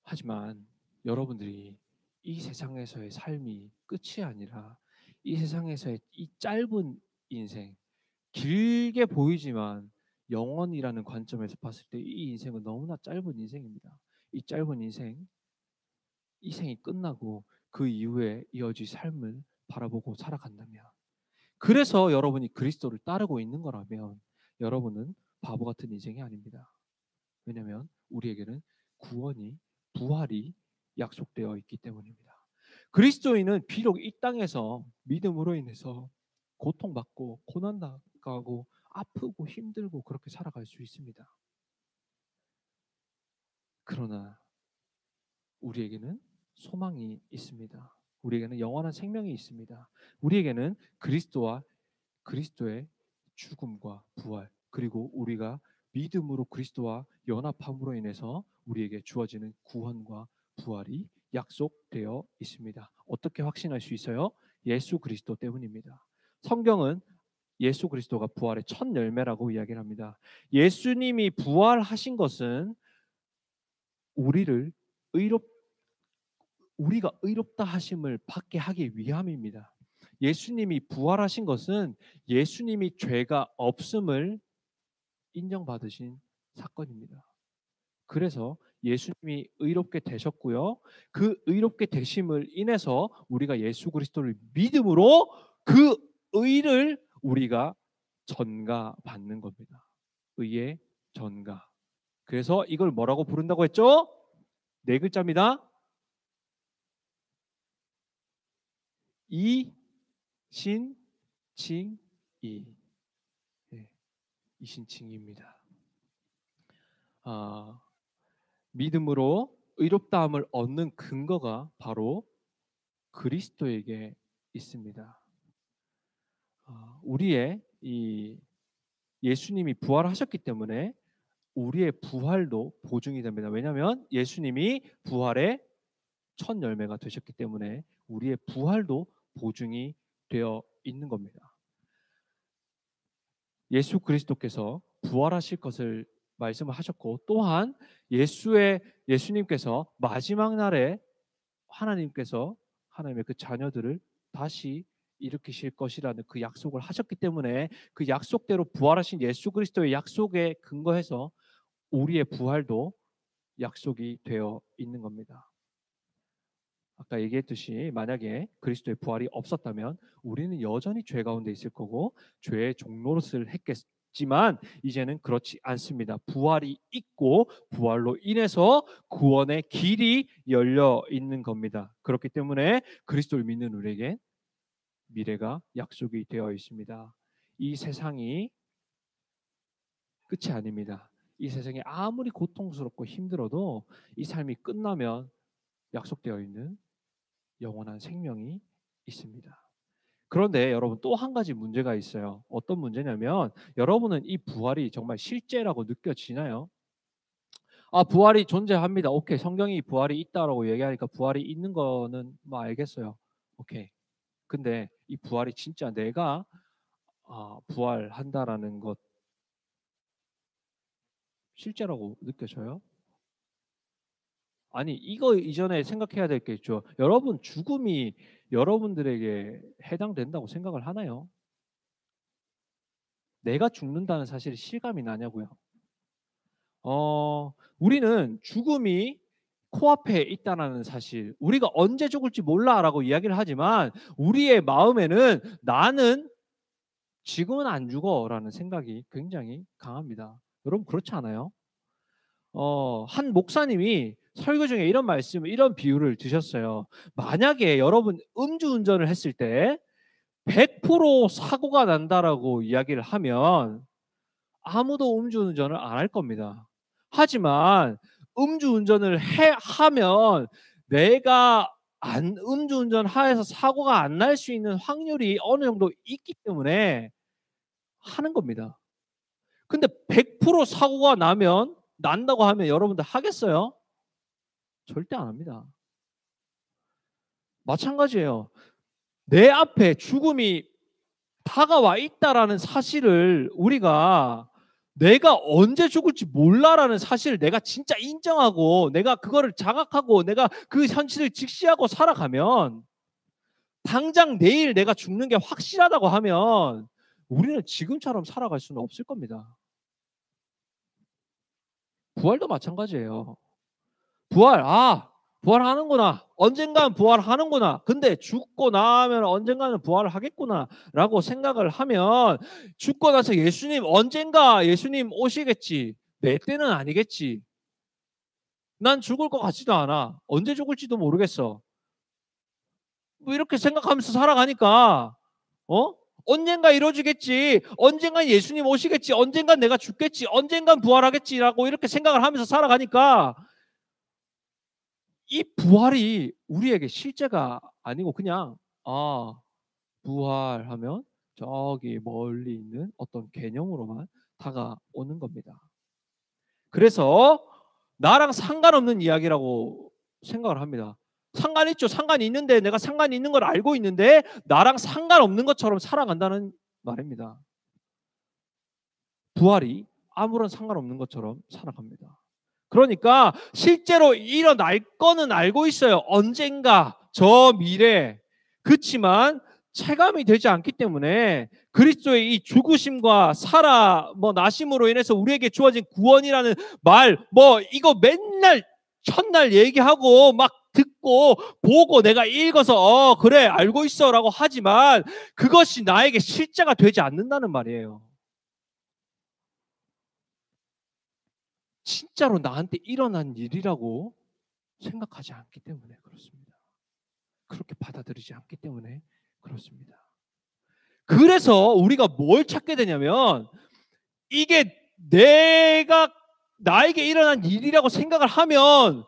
[SPEAKER 1] 하지만 여러분들이 이 세상에서의 삶이 끝이 아니라 이 세상에서의 이 짧은 인생, 길게 보이지만 영원이라는 관점에서 봤을 때 이 인생은 너무나 짧은 인생입니다. 이 짧은 인생, 이 생이 끝나고 그 이후에 이어질 삶을 바라보고 살아간다면, 그래서 여러분이 그리스도를 따르고 있는 거라면 여러분은 바보 같은 인생이 아닙니다. 왜냐하면 우리에게는 구원이, 부활이 약속되어 있기 때문입니다. 그리스도인은 비록 이 땅에서 믿음으로 인해서 고통받고 고난당하고 아프고 힘들고 그렇게 살아갈 수 있습니다. 그러나 우리에게는 소망이 있습니다. 우리에게는 영원한 생명이 있습니다. 우리에게는 그리스도와 그리스도의 죽음과 부활, 그리고 우리가 믿음으로 그리스도와 연합함으로 인해서 우리에게 주어지는 구원과 부활이 약속되어 있습니다. 어떻게 확신할 수 있어요? 예수 그리스도 때문입니다. 성경은 예수 그리스도가 부활의 첫 열매라고 이야기를 합니다. 예수님이 부활하신 것은 우리가 의롭다 하심을 받게 하기 위함입니다. 예수님이 부활하신 것은 예수님이 죄가 없음을 인정받으신 사건입니다. 그래서 예수님이 의롭게 되셨고요. 그 의롭게 되심을 인해서 우리가 예수 그리스도를 믿음으로 그 의를 우리가 전가받는 겁니다. 의의 전가. 그래서 이걸 뭐라고 부른다고 했죠? 네 글자입니다. 이신칭이. 네, 이신칭입니다. 믿음으로 의롭다함을 얻는 근거가 바로 그리스도에게 있습니다. 우리의 이 예수님이 부활하셨기 때문에 우리의 부활도 보증이 됩니다. 왜냐하면 예수님이 부활의 첫 열매가 되셨기 때문에 우리의 부활도 보증이 되어 있는 겁니다. 예수 그리스도께서 부활하실 것을 말씀을 하셨고, 또한 예수님께서 마지막 날에 하나님의 그 자녀들을 다시 일으키실 것이라는 그 약속을 하셨기 때문에 그 약속대로 부활하신 예수 그리스도의 약속에 근거해서 우리의 부활도 약속이 되어 있는 겁니다. 아까 얘기했듯이 만약에 그리스도의 부활이 없었다면 우리는 여전히 죄 가운데 있을 거고 죄의 종노릇을 했겠지만 이제는 그렇지 않습니다. 부활이 있고 부활로 인해서 구원의 길이 열려 있는 겁니다. 그렇기 때문에 그리스도를 믿는 우리에게 미래가 약속이 되어 있습니다. 이 세상이 끝이 아닙니다. 이 세상이 아무리 고통스럽고 힘들어도 이 삶이 끝나면 약속되어 있는 영원한 생명이 있습니다. 그런데 여러분 또 한 가지 문제가 있어요. 어떤 문제냐면 여러분은 이 부활이 정말 실제라고 느껴지나요? 아, 부활이 존재합니다. 오케이. 성경이 부활이 있다라고 얘기하니까 부활이 있는 거는 뭐 알겠어요. 오케이. 근데 이 부활이 진짜 내가 부활한다라는 것 실제라고 느껴져요? 아니, 이거 이전에 생각해야 될 게 있죠. 여러분 죽음이 여러분들에게 해당된다고 생각을 하나요? 내가 죽는다는 사실이 실감이 나냐고요. 우리는 죽음이 코앞에 있다는 사실, 우리가 언제 죽을지 몰라라고 이야기를 하지만 우리의 마음에는 나는 지금은 안 죽어라는 생각이 굉장히 강합니다. 여러분 그렇지 않아요? 한 목사님이 설교 중에 이런 말씀, 이런 비유를 드셨어요. 만약에 여러분 음주운전을 했을 때 100% 사고가 난다라고 이야기를 하면 아무도 음주운전을 안 할 겁니다. 하지만 음주운전을 하면 내가 음주운전 하에서 사고가 안 날 수 있는 확률이 어느 정도 있기 때문에 하는 겁니다. 근데 100% 사고가 난다고 하면 여러분들 하겠어요? 절대 안 합니다. 마찬가지예요. 내 앞에 죽음이 다가와 있다라는 사실을 우리가 내가 언제 죽을지 몰라라는 사실을 내가 진짜 인정하고 내가 그거를 자각하고 내가 그 현실을 직시하고 살아가면 당장 내일 내가 죽는 게 확실하다고 하면 우리는 지금처럼 살아갈 수는 없을 겁니다. 부활도 마찬가지예요. 부활하는구나. 언젠간 부활하는구나. 근데 죽고 나면 언젠가는 부활을 하겠구나라고 생각을 하면 죽고 나서 언젠가 예수님 오시겠지. 내 때는 아니겠지. 난 죽을 것 같지도 않아. 언제 죽을지도 모르겠어. 뭐 이렇게 생각하면서 살아가니까 언젠가 이루어지겠지. 언젠간 예수님 오시겠지. 언젠간 내가 죽겠지. 언젠간 부활하겠지라고 이렇게 생각을 하면서 살아가니까 이 부활이 우리에게 실제가 아니고 그냥 부활하면 저기 멀리 있는 어떤 개념으로만 다가오는 겁니다. 그래서 나랑 상관없는 이야기라고 생각을 합니다. 상관 있죠. 상관이 있는데 내가 상관이 있는 걸 알고 있는데 나랑 상관없는 것처럼 살아간다는 말입니다. 부활이 아무런 상관없는 것처럼 살아갑니다. 그러니까 실제로 일어날 거는 알고 있어요. 언젠가 저 미래. 그렇지만 체감이 되지 않기 때문에 그리스도의 이 죽으심과 나심으로 인해서 우리에게 주어진 구원이라는 말, 이거 맨날 첫날 얘기하고 막 듣고 보고 내가 읽어서 그래 알고 있어라고 하지만 그것이 나에게 실제가 되지 않는다는 말이에요. 진짜로 나한테 일어난 일이라고 생각하지 않기 때문에 그렇습니다. 그렇게 받아들이지 않기 때문에 그렇습니다. 그래서 우리가 뭘 찾게 되냐면 이게 나에게 일어난 일이라고 생각을 하면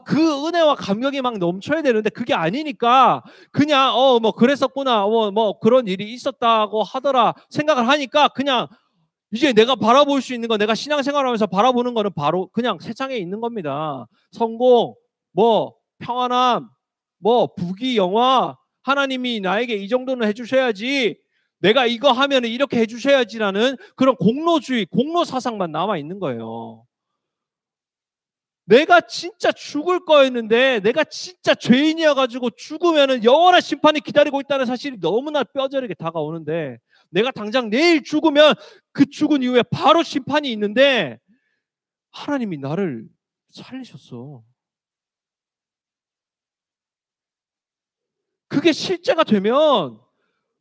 [SPEAKER 1] 그 은혜와 감격이 막 넘쳐야 되는데 그게 아니니까 그냥 그랬었구나. 그런 일이 있었다고 하더라 생각을 하니까 그냥 이제 내가 바라볼 수 있는 거, 내가 신앙생활하면서 바라보는 거는 바로 그냥 세상에 있는 겁니다. 성공, 평안함, 부귀 영화, 하나님이 나에게 이 정도는 해주셔야지, 내가 이거 하면 이렇게 해주셔야지라는 그런 공로주의, 공로 사상만 남아 있는 거예요. 내가 진짜 죽을 거였는데 내가 진짜 죄인이어가지고 죽으면은 영원한 심판이 기다리고 있다는 사실이 너무나 뼈저리게 다가오는데, 내가 당장 내일 죽으면 그 죽은 이후에 바로 심판이 있는데 하나님이 나를 살리셨어. 그게 실제가 되면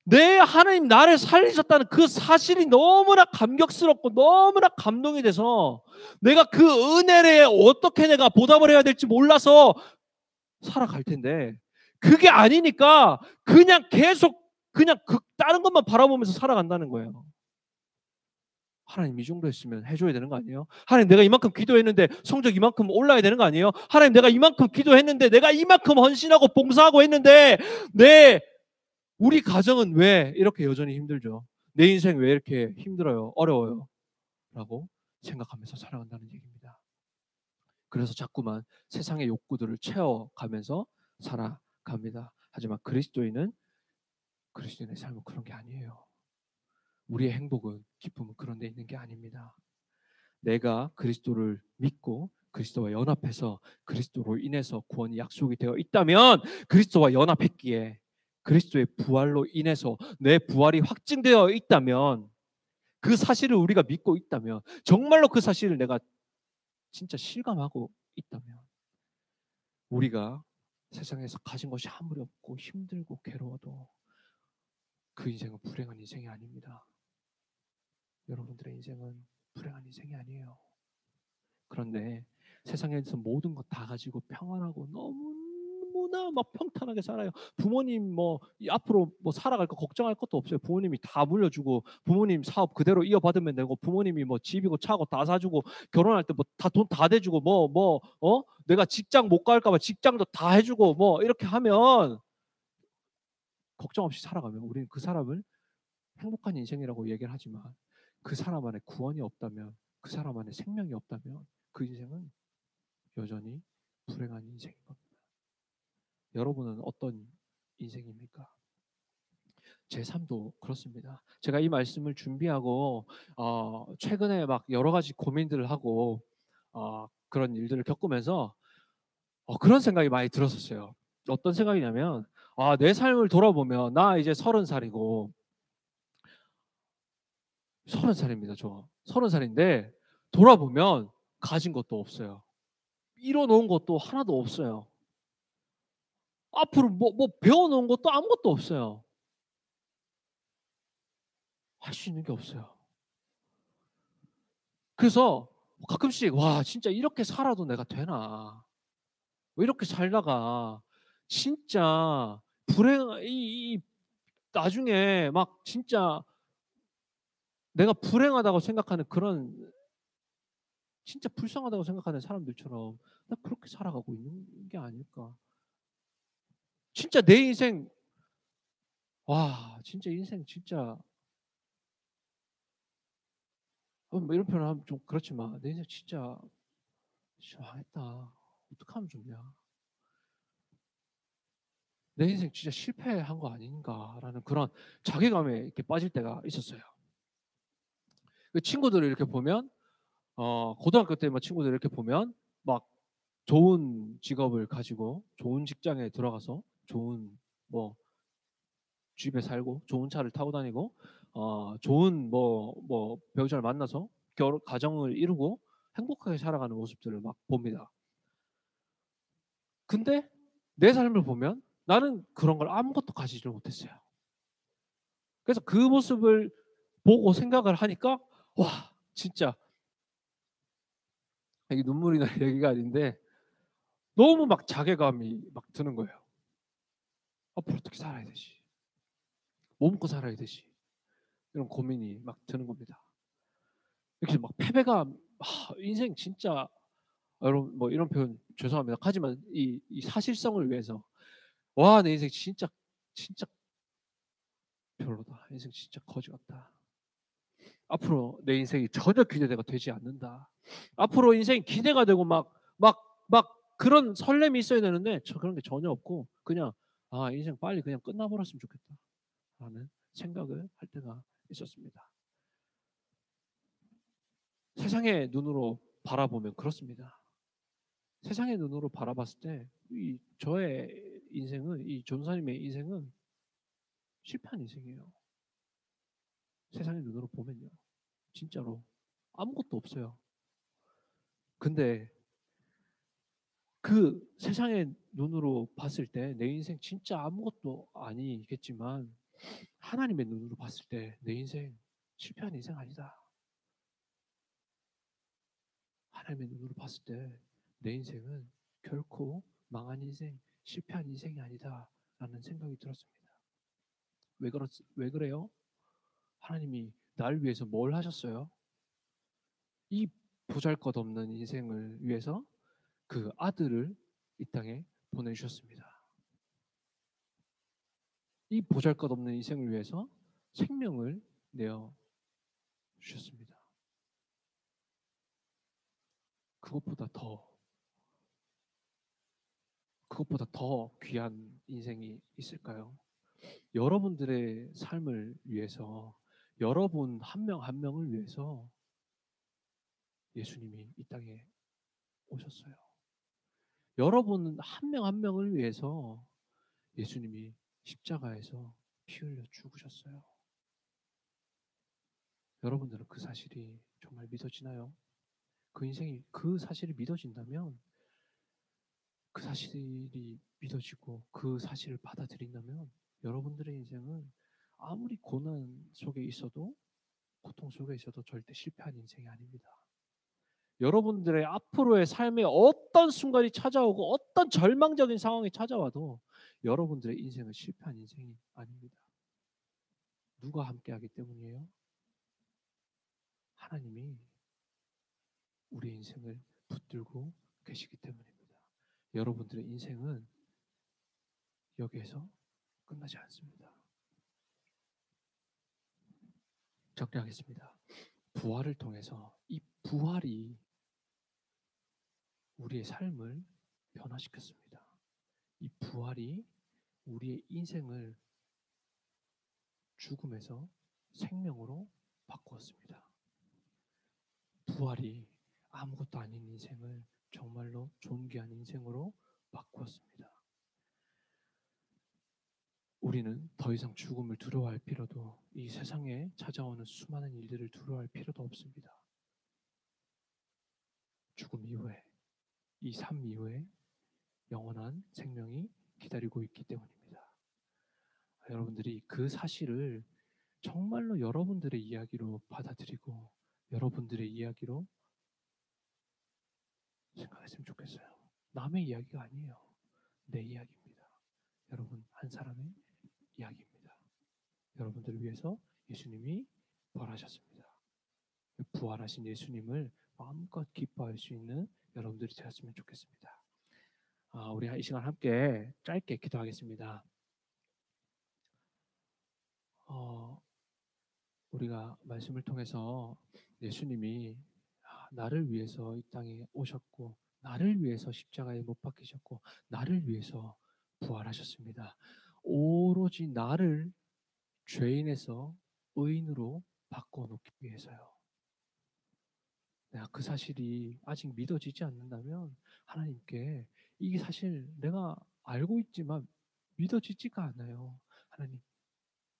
[SPEAKER 1] 내 하나님 나를 살리셨다는 그 사실이 너무나 감격스럽고 너무나 감동이 돼서 내가 그 은혜에 어떻게 내가 보답을 해야 될지 몰라서 살아갈 텐데, 그게 아니니까 그냥 계속 그냥 다른 것만 바라보면서 살아간다는 거예요. 하나님 이 정도 했으면 해줘야 되는 거 아니에요? 하나님 내가 이만큼 기도했는데 성적 이만큼 올라야 되는 거 아니에요? 하나님 내가 이만큼 기도했는데 내가 이만큼 헌신하고 봉사하고 했는데 우리 가정은 왜 이렇게 여전히 힘들죠? 내 인생 왜 이렇게 힘들어요? 어려워요? 라고 생각하면서 살아간다는 얘기입니다. 그래서 자꾸만 세상의 욕구들을 채워가면서 살아갑니다. 하지만 그리스도인의 삶은 그런 게 아니에요. 우리의 행복은, 기쁨은 그런 데 있는 게 아닙니다. 내가 그리스도를 믿고 그리스도와 연합해서 그리스도로 인해서 구원이 약속이 되어 있다면, 그리스도와 연합했기에 그리스도의 부활로 인해서 내 부활이 확증되어 있다면, 그 사실을 우리가 믿고 있다면, 정말로 그 사실을 내가 진짜 실감하고 있다면, 우리가 세상에서 가진 것이 아무리 없고 힘들고 괴로워도 그 인생은 불행한 인생이 아닙니다. 여러분들의 인생은 불행한 인생이 아니에요. 그런데 세상에서 모든 것 다 가지고 평안하고 너무나 막 평탄하게 살아요. 부모님 뭐 앞으로 뭐 살아갈 거 걱정할 것도 없어요. 부모님이 다 물려주고, 부모님 사업 그대로 이어받으면 되고, 부모님이 뭐 집이고 차고 다 사주고, 결혼할 때 뭐 다 돈 다 대주고, 내가 직장 못 갈까 봐 직장도 다 해주고, 뭐 이렇게 하면 걱정 없이 살아가면 우리는 그 사람을 행복한 인생이라고 얘기를 하지만, 그 사람 안에 구원이 없다면, 그 사람 안에 생명이 없다면 그 인생은 여전히 불행한 인생인 겁니다. 여러분은 어떤 인생입니까? 제 삶도 그렇습니다. 제가 이 말씀을 준비하고 최근에 막 여러 가지 고민들을 하고 그런 일들을 겪으면서 그런 생각이 많이 들었었어요. 어떤 생각이냐면, 내 삶을 돌아보면 나 이제 30살이고, 30살입니다. 저 30살인데 돌아보면 가진 것도 없어요. 이뤄놓은 것도 하나도 없어요. 앞으로 뭐 배워놓은 것도 아무것도 없어요. 할 수 있는 게 없어요. 그래서 가끔씩 와 진짜 이렇게 살아도 내가 되나? 왜 이렇게 살다가 진짜 나중에 막 진짜 내가 불행하다고 생각하는 그런, 진짜 불쌍하다고 생각하는 사람들처럼 나 그렇게 살아가고 있는 게 아닐까? 진짜 내 인생, 와 진짜 인생 진짜 뭐 이런 표현을 하면 좀 그렇지만 내 인생 진짜 망했다. 어떡하면 좋냐? 내 인생 진짜 실패한 거 아닌가라는 그런 자괴감에 이렇게 빠질 때가 있었어요. 그 친구들을 이렇게 보면 고등학교 때 막 친구들 이렇게 보면 막 좋은 직업을 가지고 좋은 직장에 들어가서 좋은 뭐 집에 살고 좋은 차를 타고 다니고 좋은 배우자를 만나서 결혼 가정을 이루고 행복하게 살아가는 모습들을 막 봅니다. 근데 내 삶을 보면 나는 그런 걸 아무것도 가지지 못했어요. 그래서 그 모습을 보고 생각을 하니까 와 진짜 이게 눈물이 날 얘기가 아닌데 너무 막 자괴감이 막 드는 거예요. 앞으로 어떻게 살아야 되지? 뭐 먹고 살아야 되지? 이런 고민이 막 드는 겁니다. 이렇게 막 패배감, 인생 진짜, 여러분 뭐 이런 표현 죄송합니다. 하지만 이 사실성을 위해서 와 내 인생 진짜 진짜 별로다. 인생 진짜 거지 같다. 앞으로 내 인생이 전혀 기대가 되지 않는다. 앞으로 인생이 기대가 되고 막 그런 설렘이 있어야 되는데 그런 게 전혀 없고 그냥 인생 빨리 그냥 끝나버렸으면 좋겠다라는 생각을 할 때가 있었습니다. 세상의 눈으로 바라보면 그렇습니다. 세상의 눈으로 바라봤을 때 이 저의 인생은, 이 전사님의 인생은 실패한 인생이에요. 세상의 눈으로 보면요. 진짜로 아무것도 없어요. 근데 그 세상의 눈으로 봤을 때 내 인생 진짜 아무것도 아니겠지만 하나님의 눈으로 봤을 때 내 인생 실패한 인생 아니다. 하나님의 눈으로 봤을 때 내 인생은 결코 망한 인생, 실패한 인생이 아니다라는 생각이 들었습니다. 왜 그래요? 하나님이 날 위해서 뭘 하셨어요? 이 보잘것없는 인생을 위해서 그 아들을 이 땅에 보내주셨습니다. 이 보잘것없는 인생을 위해서 생명을 내어 주셨습니다. 그것보다 더 귀한 인생이 있을까요? 여러분들의 삶을 위해서, 여러분 한 명 한 명을 위해서 예수님이 이 땅에 오셨어요. 여러분 한 명 한 명을 위해서 예수님이 십자가에서 피 흘려 죽으셨어요. 여러분들은 그 사실이 정말 믿어지나요? 그 사실이 믿어진다면, 그 사실이 믿어지고 그 사실을 받아들인다면 여러분들의 인생은 아무리 고난 속에 있어도, 고통 속에 있어도 절대 실패한 인생이 아닙니다. 여러분들의 앞으로의 삶에 어떤 순간이 찾아오고 어떤 절망적인 상황이 찾아와도 여러분들의 인생은 실패한 인생이 아닙니다. 누가 함께하기 때문이에요? 하나님이 우리 인생을 붙들고 계시기 때문입니다. 여러분들의 인생은 여기에서 끝나지 않습니다. 정리하겠습니다. 부활을 통해서 이 부활이 우리의 삶을 변화시켰습니다. 이 부활이 우리의 인생을 죽음에서 생명으로 바꾸었습니다. 부활이 아무것도 아닌 인생을 정말로 존귀한 인생으로 바꾸었습니다. 우리는 더 이상 죽음을 두려워할 필요도, 이 세상에 찾아오는 수많은 일들을 두려워할 필요도 없습니다. 죽음 이후에, 이 삶 이후에 영원한 생명이 기다리고 있기 때문입니다. 여러분들이 그 사실을 정말로 여러분들의 이야기로 받아들이고 여러분들의 이야기로 생각했으면 좋겠어요. 남의 이야기가 아니에요. 내 이야기입니다. 여러분 한 사람의 이야기입니다. 여러분들을 위해서 예수님이 부활하셨습니다. 부활하신 예수님을 마음껏 기뻐할 수 있는 여러분들이 되었으면 좋겠습니다. 우리 이 시간 함께 짧게 기도하겠습니다. 우리가 말씀을 통해서 예수님이 나를 위해서 이 땅에 오셨고, 나를 위해서 십자가에 못 박히셨고, 나를 위해서 부활하셨습니다. 오로지 나를 죄인에서 의인으로 바꿔놓기 위해서요. 내가 그 사실이 아직 믿어지지 않는다면 하나님께, 이게 사실 내가 알고 있지만 믿어지지가 않아요. 하나님,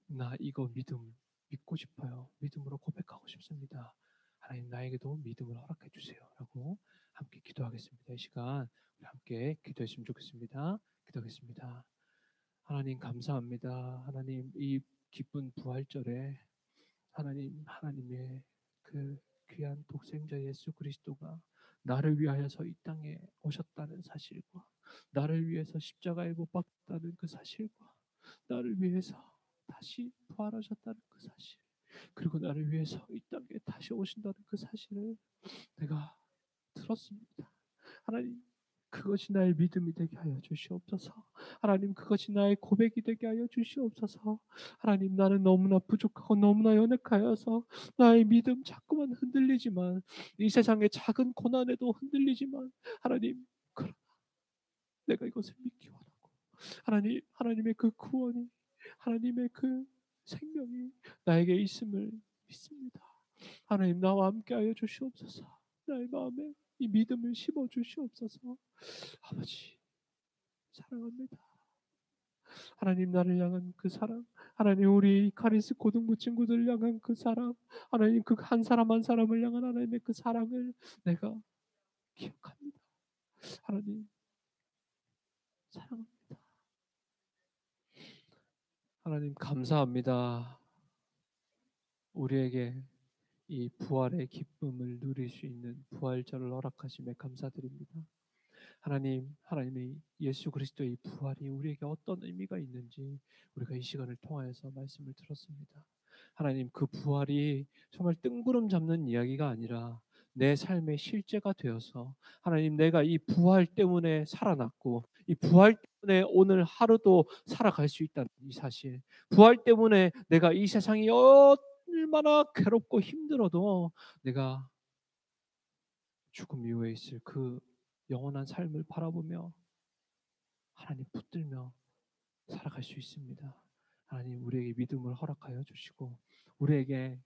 [SPEAKER 1] 나 이거 믿고 싶어요. 믿음으로 고백하고 싶습니다. 하나님, 나에게도 믿음을 허락해 주세요. 라고 함께 기도하겠습니다. 이 시간 우리 함께 기도했으면 좋겠습니다. 기도하겠습니다. 하나님 감사합니다. 하나님, 이 기쁜 부활절에 하나님의 그 귀한 독생자 예수 그리스도가 나를 위하여서 이 땅에 오셨다는 사실과, 나를 위해서 십자가에 못 박혔다는 그 사실과, 나를 위해서 다시 부활하셨다는 그 사실, 그리고 나를 위해서 이 땅에 다시 오신다는 그 사실을 내가 들었습니다. 하나님, 그것이 나의 믿음이 되게 하여 주시옵소서. 하나님, 그것이 나의 고백이 되게 하여 주시옵소서. 하나님, 나는 너무나 부족하고 너무나 연약하여서 나의 믿음 자꾸만 흔들리지만, 이 세상의 작은 고난에도 흔들리지만, 하나님, 그러나 내가 이것을 믿기 원하고, 하나님의 그 구원이, 하나님의 그 생명이 나에게 있음을 믿습니다. 하나님, 나와 함께하여 주시옵소서. 나의 마음에 이 믿음을 심어 주시옵소서. 아버지 사랑합니다. 하나님 나를 향한 그 사랑, 하나님 우리 카리스 고등부 친구들 향한 그 사랑, 하나님 그 한 사람 한 사람을 향한 하나님의 그 사랑을 내가 기억합니다. 하나님 사랑합니다. 하나님 감사합니다. 우리에게 이 부활의 기쁨을 누릴 수 있는 부활절을 허락하심에 감사드립니다. 하나님, 하나님의 예수 그리스도의 부활이 우리에게 어떤 의미가 있는지 우리가 이 시간을 통하여서 말씀을 들었습니다. 하나님, 그 부활이 정말 뜬구름 잡는 이야기가 아니라 내 삶의 실제가 되어서 하나님 내가 이 부활 때문에 살아났고 이 부활 때문에 오늘 하루도 살아갈 수 있다는 이 사실, 부활 때문에 내가 이 세상이 얼마나 괴롭고 힘들어도 내가 죽음 이후에 있을 그 영원한 삶을 바라보며 하나님 붙들며 살아갈 수 있습니다. 하나님 우리에게 믿음을 허락하여 주시고 우리에게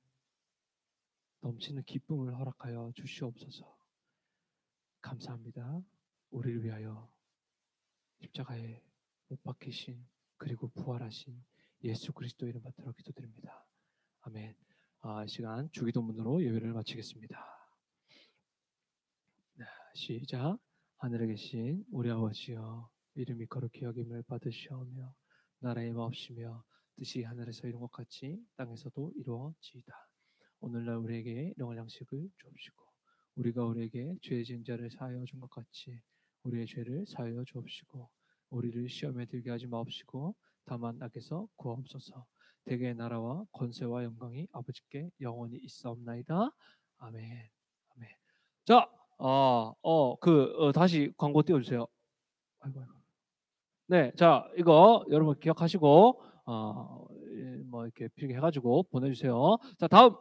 [SPEAKER 1] 넘치는 기쁨을 허락하여 주시옵소서. 감사합니다. 우리를 위하여 십자가에 못 박히신 그리고 부활하신 예수 그리스도 이름 받들어 기도드립니다. 아멘. 시간 주기도문으로 예배를 마치겠습니다. 시작. 하늘에 계신 우리 아버지여, 이름이 거룩히 여김을 받으시오며 나라의 마옵시며 뜻이 하늘에서 이룬 것 같이 땅에서도 이루어지이다. 오늘날 우리에게 일용할 양식을 주옵시고 우리가 우리에게 죄 지은 자를 사하여 준 것 같이 우리의 죄를 사하여 주옵시고 우리를 시험에 들게 하지 마옵시고 다만 악에서 구하옵소서. 대개의 나라와 권세와 영광이 아버지께 영원히 있사옵나이다. 아멘. 아멘. 자, 다시 광고 띄워주세요. 아이고. 네, 자, 이거 여러분 기억하시고, 뭐 이렇게 필기해가지고 보내주세요. 자, 다음,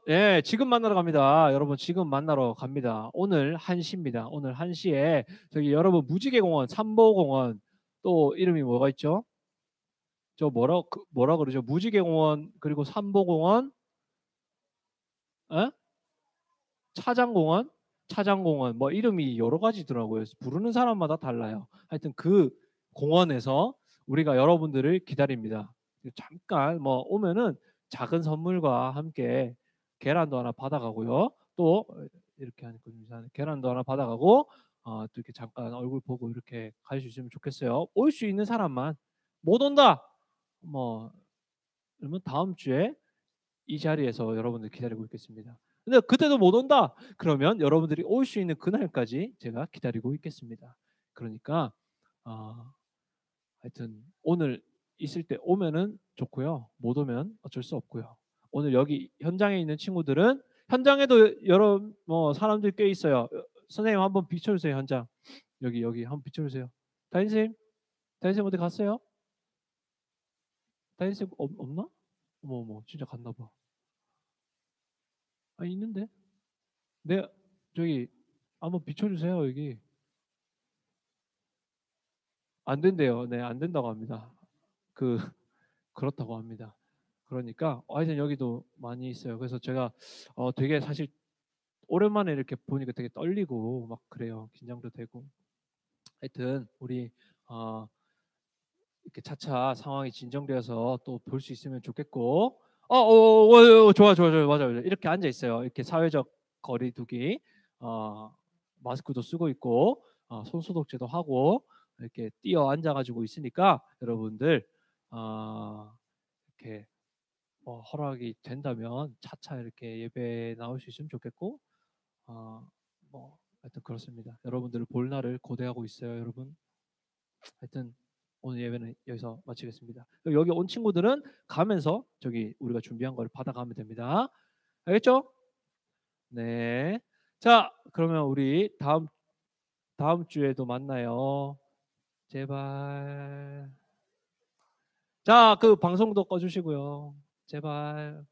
[SPEAKER 1] 예, 지금 만나러 갑니다. 여러분, 지금 만나러 갑니다. 오늘 1시입니다. 오늘 1시에 저기 여러분 무지개공원, 삼보공원, 또 이름이 뭐가 있죠? 저 뭐라 그러죠? 무지개공원, 그리고 삼보공원, 에? 차장공원, 뭐 이름이 여러 가지더라고요. 부르는 사람마다 달라요. 하여튼 그 공원에서 우리가 여러분들을 기다립니다. 잠깐 뭐 오면은 작은 선물과 함께 계란도 하나 받아가고요. 또 이렇게 하니까 계란도 하나 받아가고 또 이렇게 잠깐 얼굴 보고 이렇게 갈 수 있으면 좋겠어요. 올 수 있는 사람만. 못 온다. 뭐 그러면 다음 주에 이 자리에서 여러분들 기다리고 있겠습니다. 근데 그때도 못 온다. 그러면 여러분들이 올 수 있는 그날까지 제가 기다리고 있겠습니다. 그러니까 하여튼 오늘 있을 때 오면은 좋고요. 못 오면 어쩔 수 없고요. 오늘 여기 현장에 있는 친구들은 현장에도 여러 뭐 사람들 꽤 있어요. 선생님 한번 비춰주세요. 현장 여기 한번 비춰주세요. 다인쌤 어디 갔어요? 다인쌤 없나? 어머 진짜 갔나 봐. 있는데? 네, 저기 한번 비춰주세요. 여기 안 된대요. 네, 안 된다고 합니다. 그 그렇다고 합니다. 그러니까 하여튼 여기도 많이 있어요. 그래서 제가 되게 사실 오랜만에 이렇게 보니까 되게 떨리고 막 그래요. 긴장도 되고. 하여튼 우리 어, 이렇게 차차 상황이 진정되어서 또 볼 수 있으면 좋겠고. 좋아, 맞아요. 이렇게 앉아 있어요. 이렇게 사회적 거리두기, 마스크도 쓰고 있고, 손 소독제도 하고 이렇게 뛰어 앉아가지고 있으니까 여러분들 이렇게 허락이 된다면 차차 이렇게 예배 나올 수 있으면 좋겠고, 뭐 하여튼 그렇습니다. 여러분들을 볼 날을 고대하고 있어요, 여러분. 하여튼. 오늘 예배는 여기서 마치겠습니다. 여기 온 친구들은 가면서 저기 우리가 준비한 걸 받아가면 됩니다. 알겠죠? 네. 자, 그러면 우리 다음 주에도 만나요. 제발. 자, 그 방송도 꺼주시고요. 제발.